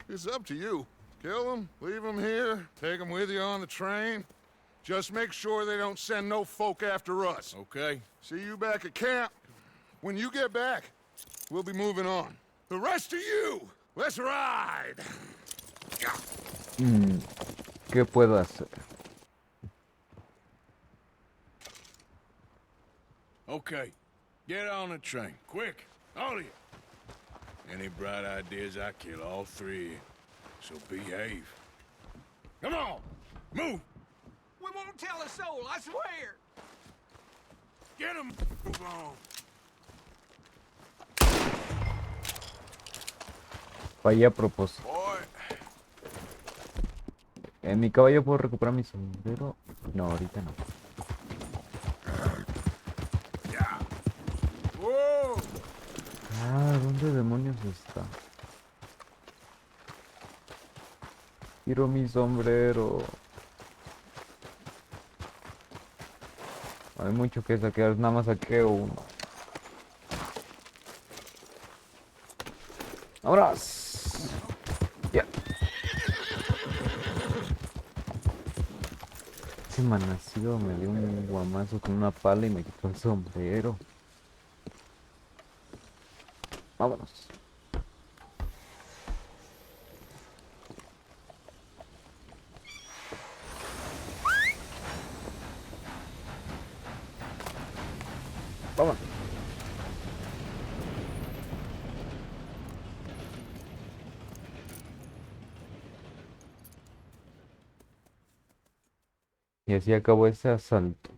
It's up to you. Kill them, leave them here, take them with you on the train. Just make sure they don't send no folk after us. Okay. See you back at camp. When you get back, we'll be moving on. The rest of you, let's ride. ¿Qué puedo hacer? Okay. Get on the train. Quick. All of you. Any bright ideas, I kill all three of you. So behave. Come on! Move! We won't tell a soul, I swear. Get him! Move on. Fallé a propósito. Boy. ¿En mi caballo puedo recuperar mi sombrero? No, ahorita no. Whoa! Ah, ¿dónde demonios está? Quiero mi sombrero. Hay mucho que saquear, nada más saqueo uno. ¡Vámonos! Ya. Ese manacido me dio un guamazo con una pala y me quitó el sombrero. Vámonos. Vámonos. Y así acabó ese asalto.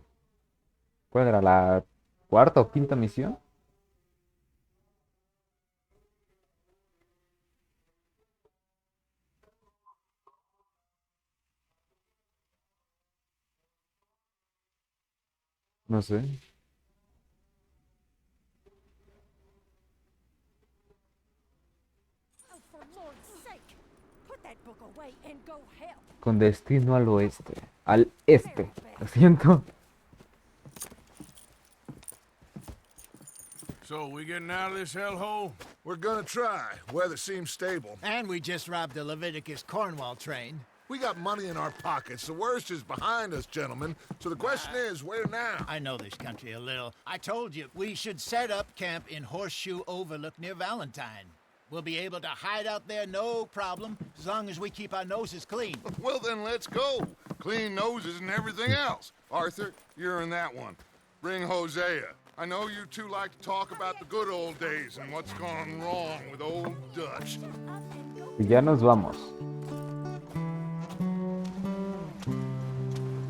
¿Cuál era? ¿La cuarta o quinta misión? No sé. Con destino al oeste. Al este. Lo siento. So, we getting out of this hellhole? We're gonna try. Weather seems stable. And we just robbed a Leviticus Cornwall train. We got money in our pockets. The worst is behind us, gentlemen. So the question is, where now? I know this country a little. I told you, we should set up camp in Horseshoe Overlook near Valentine. We'll be able to hide out there, no problem, as long as we keep our noses clean. Well, then let's go. Clean noses and everything else. Arthur, you're in that one. Bring Hosea. I know you two like to talk about the good old days and what's gone wrong with old Dutch. Y ya nos vamos.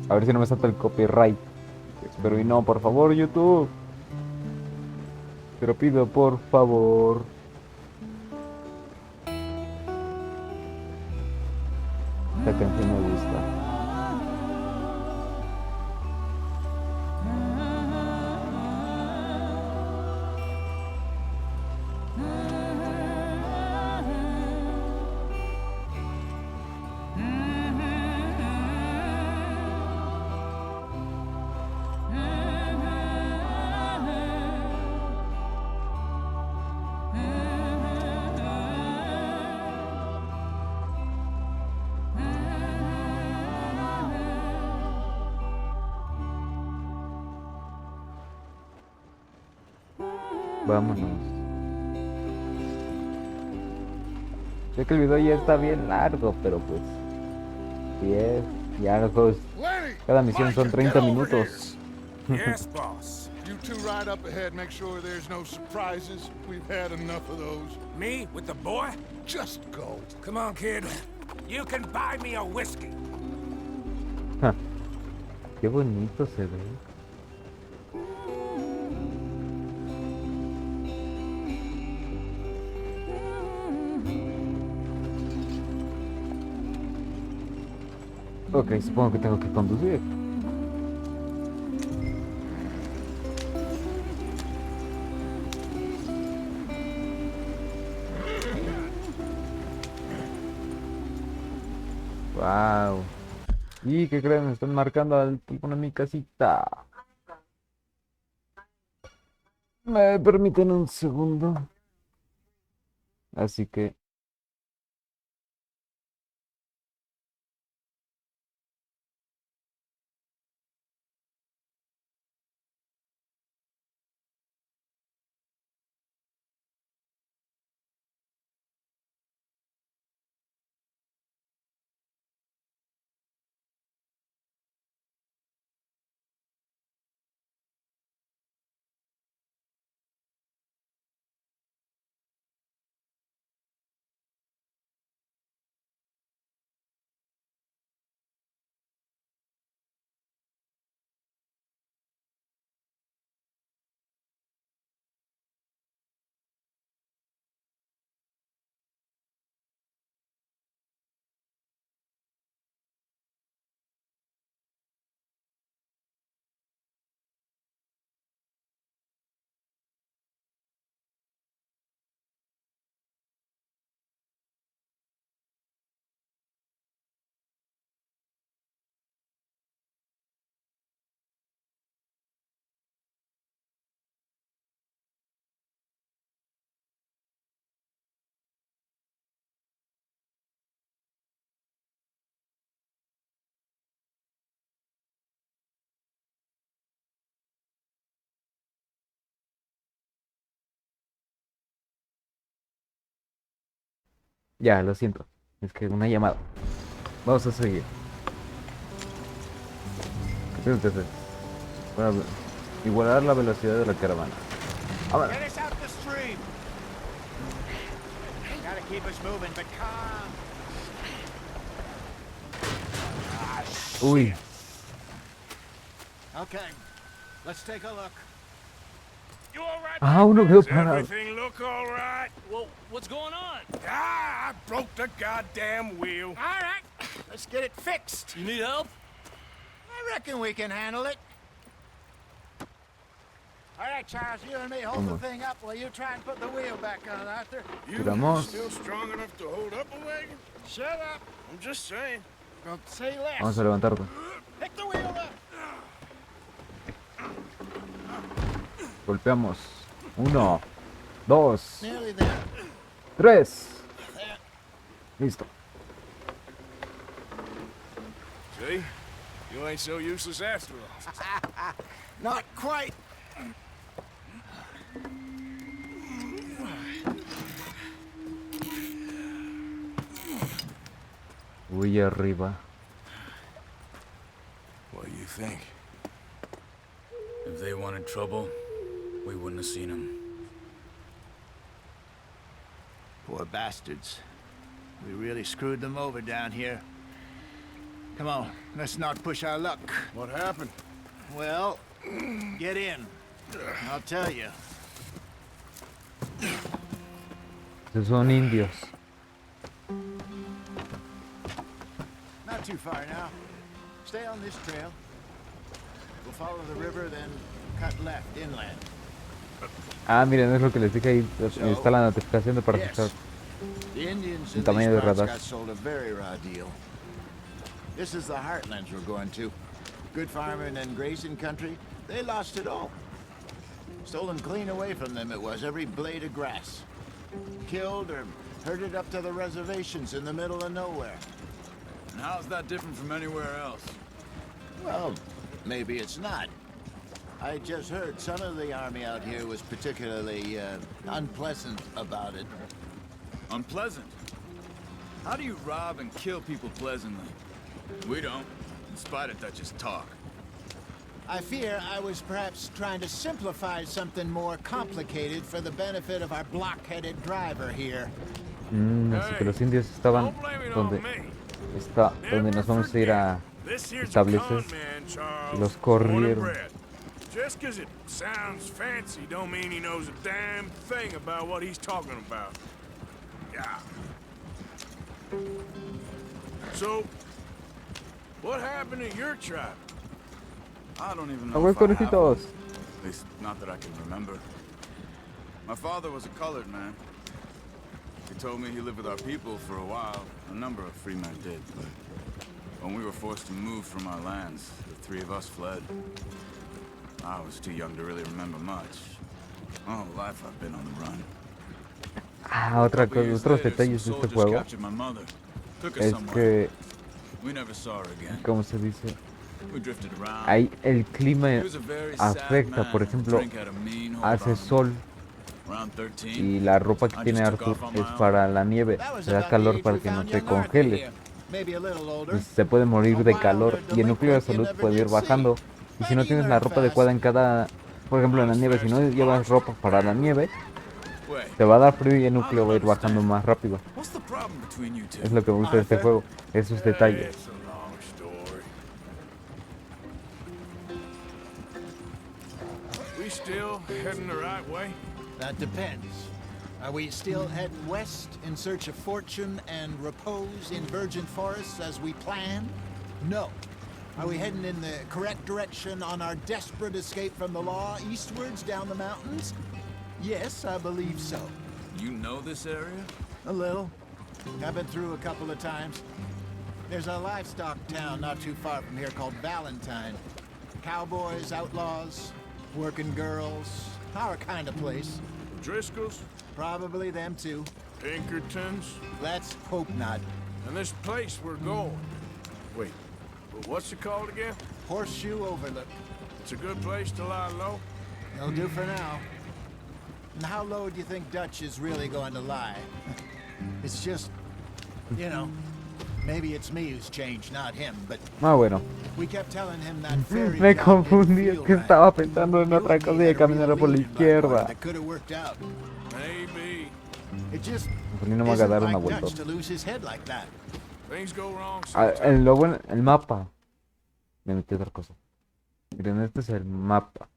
A ver si no me salta el copyright. Espero y no, por favor, YouTube. Te lo pido, por favor. Esta canción me gusta. Vámonos. Sé que el video ya está bien largo, pero pues... Si es... Ya los juegos... Cada misión son 30 minutos. Yes, boss. You two ride up ahead, make sure there's no surprises. We've had enough of those. Me with the boy? Just go. Come on, kid. You can buy me a whiskey. Qué bonito se ve. Ok, supongo que tengo que conducir. Wow. ¿Y qué creen? Me están marcando al teléfono en mi casita. ¿Me permiten un segundo? Así que... Ya, lo siento. Es que una llamada. Vamos a seguir. ¿Qué tienes que hacer? Para igualar la velocidad de la caravana. Ahora. Get us out the stream. Gotta keep us moving, but calm. Uy. Okay, let's take a look. You all right? Ah, uno quedó Does parado. everything look all right? Well, what's going on? Ah, I broke the goddamn wheel. All right, let's get it fixed. You need help? I reckon we can handle it. All right, Charles, you and me hold the thing up while you try and put the wheel back on, Arthur. You Tiramos. still strong enough to hold up a wagon? Shut up. I'm just saying. Don't say less. Vamos a levantarte. Pick the wheel up. Golpeamos. 1, 2, Nearly there. 3. Listo. See? You ain't so useless after all. Not quite. Voy arriba. What do you think? If they wanted trouble, we wouldn't have seen them. Poor bastards. We really screwed them over down here. Come on, let's not push our luck. What happened? Well, get in. I'll tell you. Esos son indios. Not too far now. Stay on this trail. We'll follow the river, then cut left inland. Ah, miren, es lo que les dije ahí. Está la notificación de para fijar The Indians el in tamaño these de parts radar. got sold a very raw deal. This is the heartlands we're going to. Good farming and grazing country. They lost it all. Stolen clean away from them it was, every blade of grass. Killed or herded up to the reservations in the middle of nowhere. And how's that different from anywhere else? Well, maybe it's not. I just heard some of the army out here was particularly unpleasant about it. Unpleasant? How do you rob and kill people pleasantly? We don't, in spite of Dutch's talk. I fear I was perhaps trying to simplify something more complicated for the benefit of our block-headed driver here. Así que los indios estaban donde nos vamos a ir a establecer. Y los corrieron. Just because it sounds fancy don't mean he knows a damn thing about what he's talking about. Yeah. So, what happened to your tribe? I don't even ¡A know ver, if I have one. conejitos! At least, not that I can remember. My father was a colored man. He told me he lived with our people for a while. A number of free men did, but when we were forced to move from our lands, the three of us fled. I was too young to really remember much. My whole life I've been on the run. Ah, otros detalles de este juego es que, ¿cómo se dice? Ahí el clima afecta, por ejemplo, hace sol y la ropa que tiene Arthur es para la nieve, se da calor para que no te congele. Y se puede morir de calor y el núcleo de salud puede ir bajando. Y si no tienes la ropa adecuada en cada, por ejemplo en la nieve, si no llevas ropa para la nieve, te va a dar frío y el núcleo va a ir bajando más rápido. Es lo que me gusta de este juego, esos detalles. We still heading the right way? That depends. Are we still heading west in search of fortune and repose in virgin forests as we planned? No. Are we heading in the correct direction on our desperate escape from the law eastwards down the mountains? Yes, I believe so. You know this area? A little. I've been through a couple of times. There's a livestock town not too far from here called Valentine. Cowboys, outlaws, working girls, our kind of place. Driscoll's? Probably them too. Pinkertons? Let's hope not. And this place we're going. Wait, what's it called again? Horseshoe Overlook. It's a good place to lie low? It'll do for now. And how low do you think Dutch is really going to lie? It's just, you know, maybe it's me who's changed, not him, but Bueno. we kept telling him that fairy Me tale didn't confundí, es feel que right. estaba pensando en otra cosa y caminar por la izquierda. That could have worked out. Maybe. It just No me isn't dar una like vuelta. Dutch to lose his head like that. Things go wrong Ah, sometimes. lo bueno, el mapa. Me metí otra cosa. Miren, este es el mapa.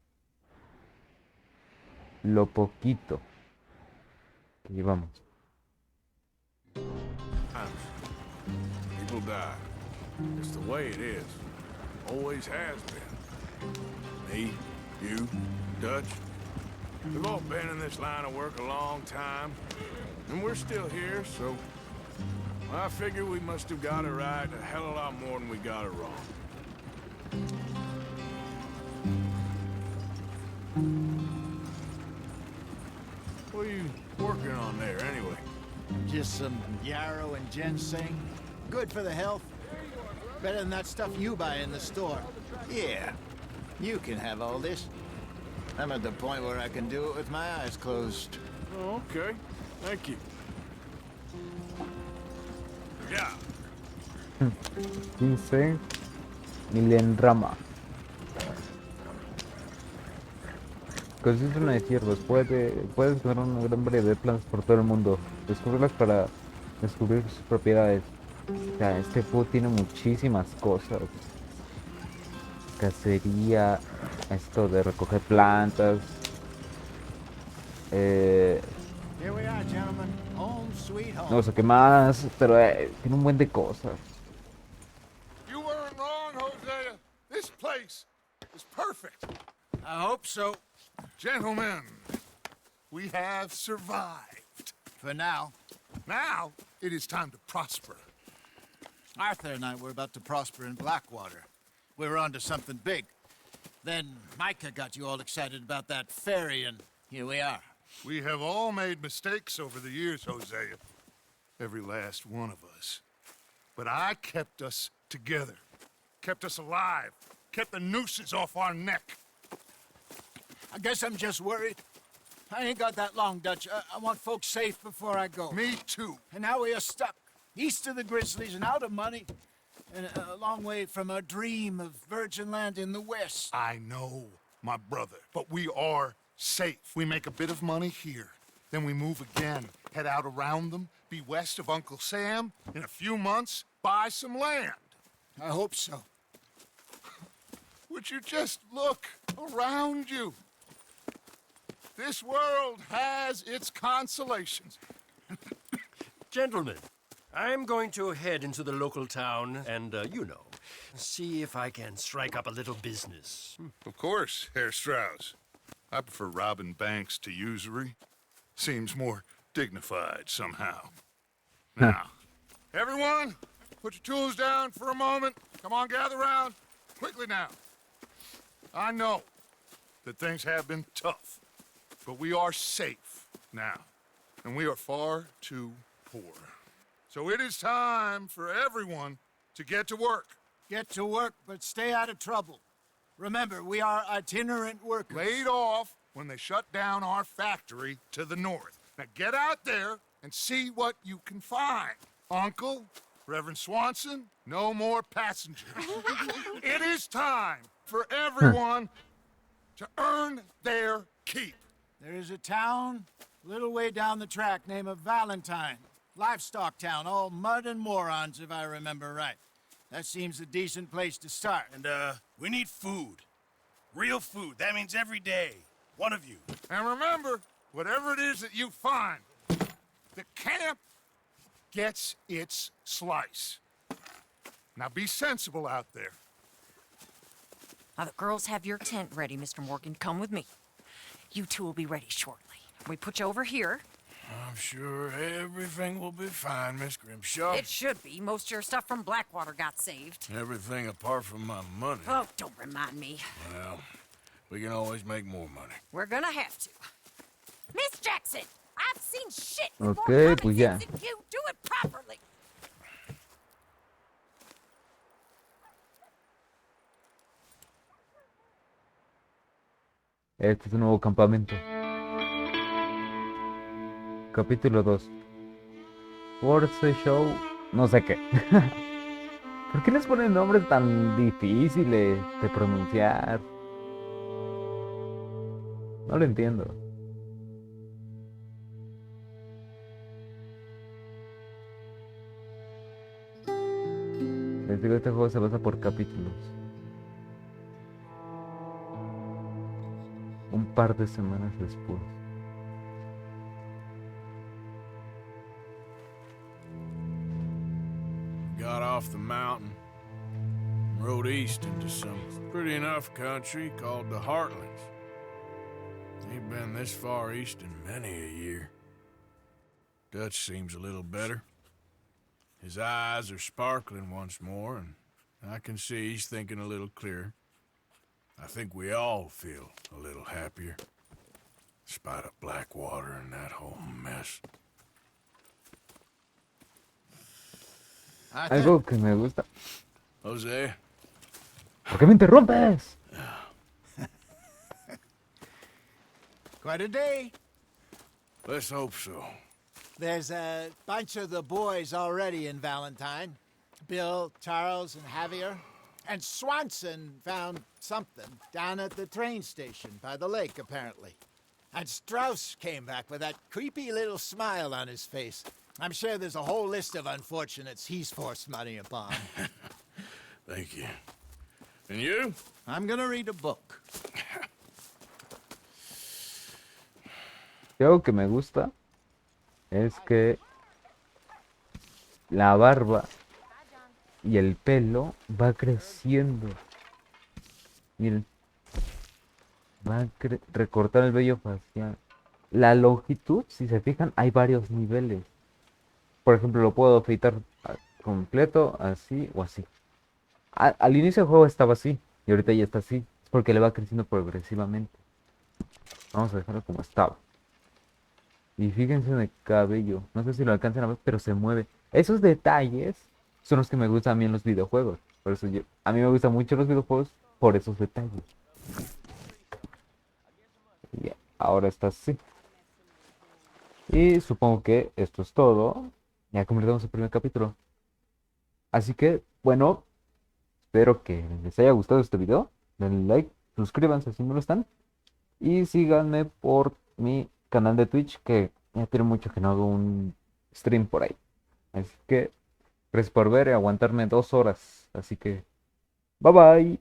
Lo poquito que llevamos. People die. It's the way it is. Always has been. Me, you, Dutch, We've all been in this line of work a long time, and we're still here, so I figure we must have got it right a hell of a lot more than we got it wrong. What are you working on there, anyway? Just some yarrow and ginseng. Good for the health. Better than that stuff you buy in the store. Yeah, you can have all this. I'm at the point where I can do it with my eyes closed. Oh, okay. Thank you. Yeah. Ginseng, Milenrama. Consiste en una de hierbas. Puedes tener una gran variedad de plantas por todo el mundo. Descubrirlas para descubrir sus propiedades. O sea, este juego tiene muchísimas cosas. Cacería, esto de recoger plantas. No sé qué más, pero tiene un buen de cosas. You weren't wrong, Hosea. This place is perfect. I hope so. Gentlemen, we have survived. For now. Now, it is time to prosper. Arthur and I were about to prosper in Blackwater. We were onto something big. Then Micah got you all excited about that ferry, and here we are. We have all made mistakes over the years, Hosea. Every last one of us. But I kept us together. Kept us alive. Kept the nooses off our neck. I guess I'm just worried. I ain't got that long, Dutch. I want folks safe before I go. Me too. And now we are stuck. East of the Grizzlies and out of money. And a long way from our dream of virgin land in the west. I know, my brother. But we are safe. We make a bit of money here. Then we move again. Head out around them. Be west of Uncle Sam. In a few months, buy some land. I hope so. Would you just look around you? This world has its consolations. Gentlemen, I'm going to head into the local town and, see if I can strike up a little business. Of course, Herr Strauss. I prefer robbing banks to usury. Seems more dignified somehow. Now, everyone, put your tools down for a moment. Come on, gather round. Quickly now. I know that things have been tough, but we are safe now, and we are far too poor. So it is time for everyone to get to work. Get to work, but stay out of trouble. Remember, we are itinerant workers. Laid off when they shut down our factory to the north. Now get out there and see what you can find. Uncle, Reverend Swanson, no more passengers. It is time for everyone to earn their keep. There is a town a little way down the track named Valentine. Livestock town, all mud and morons, if I remember right. That seems a decent place to start. And, we need food. Real food. That means every day. One of you. And remember, whatever it is that you find, the camp gets its slice. Now be sensible out there. Now, the girls have your tent ready, Mr. Morgan. Come with me. You two will be ready shortly. We put you over here. I'm sure everything will be fine, Miss Grimshaw. It should be. Most of your stuff from Blackwater got saved. Everything apart from my money. Oh, don't remind me. Well, we can always make more money. We're gonna have to. Miss Jackson, I've seen shit with Ok, more pues common ya. sense than you. Do it properly. Este es un nuevo campamento. Capítulo 2. Force Show. No sé qué. ¿Por qué les ponen nombres tan difíciles de pronunciar? No lo entiendo. Les digo, este juego se basa por capítulos. Un par de semanas después. Got off the mountain, rode east into some pretty enough country called the Heartlands. Ain't been this far east in many a year. Dutch seems a little better. His eyes are sparkling once more, and I can see he's thinking a little clearer. I think we all feel a little happier, despite of Blackwater and that whole mess. Algo que me gusta. Jose? ¿Por qué me interrumpes? Quite a day. Let's hope so. There's a bunch of the boys already in Valentine. Bill, Charles, and Javier. And Swanson found something down at the train station by the lake, apparently. And Strauss came back with that creepy little smile on his face. I'm sure there's a whole list of unfortunates he's forced money upon. Thank you. And you? I'm gonna read a book. Y algo que me gusta es que la barba y el pelo va creciendo. Miren, va a recortar el vello facial. La longitud, si se fijan, hay varios niveles. Por ejemplo, lo puedo afeitar completo, así o así. Al inicio del juego estaba así y ahorita ya está así. Es porque le va creciendo progresivamente. Vamos a dejarlo como estaba. Y fíjense en el cabello. No sé si lo alcanzan a ver, pero se mueve. Esos detalles son los que me gustan a mí en los videojuegos. Por eso a mí me gustan mucho los videojuegos por esos detalles. Y ahora está así. Y supongo que esto es todo. Ya completamos el primer capítulo. Así que, bueno, espero que les haya gustado este video. Denle like, suscríbanse si no lo están. Y síganme por mi canal de Twitch, que ya tiene mucho que no hago un stream por ahí. Así que gracias por ver y aguantarme 2 horas. Así que bye bye.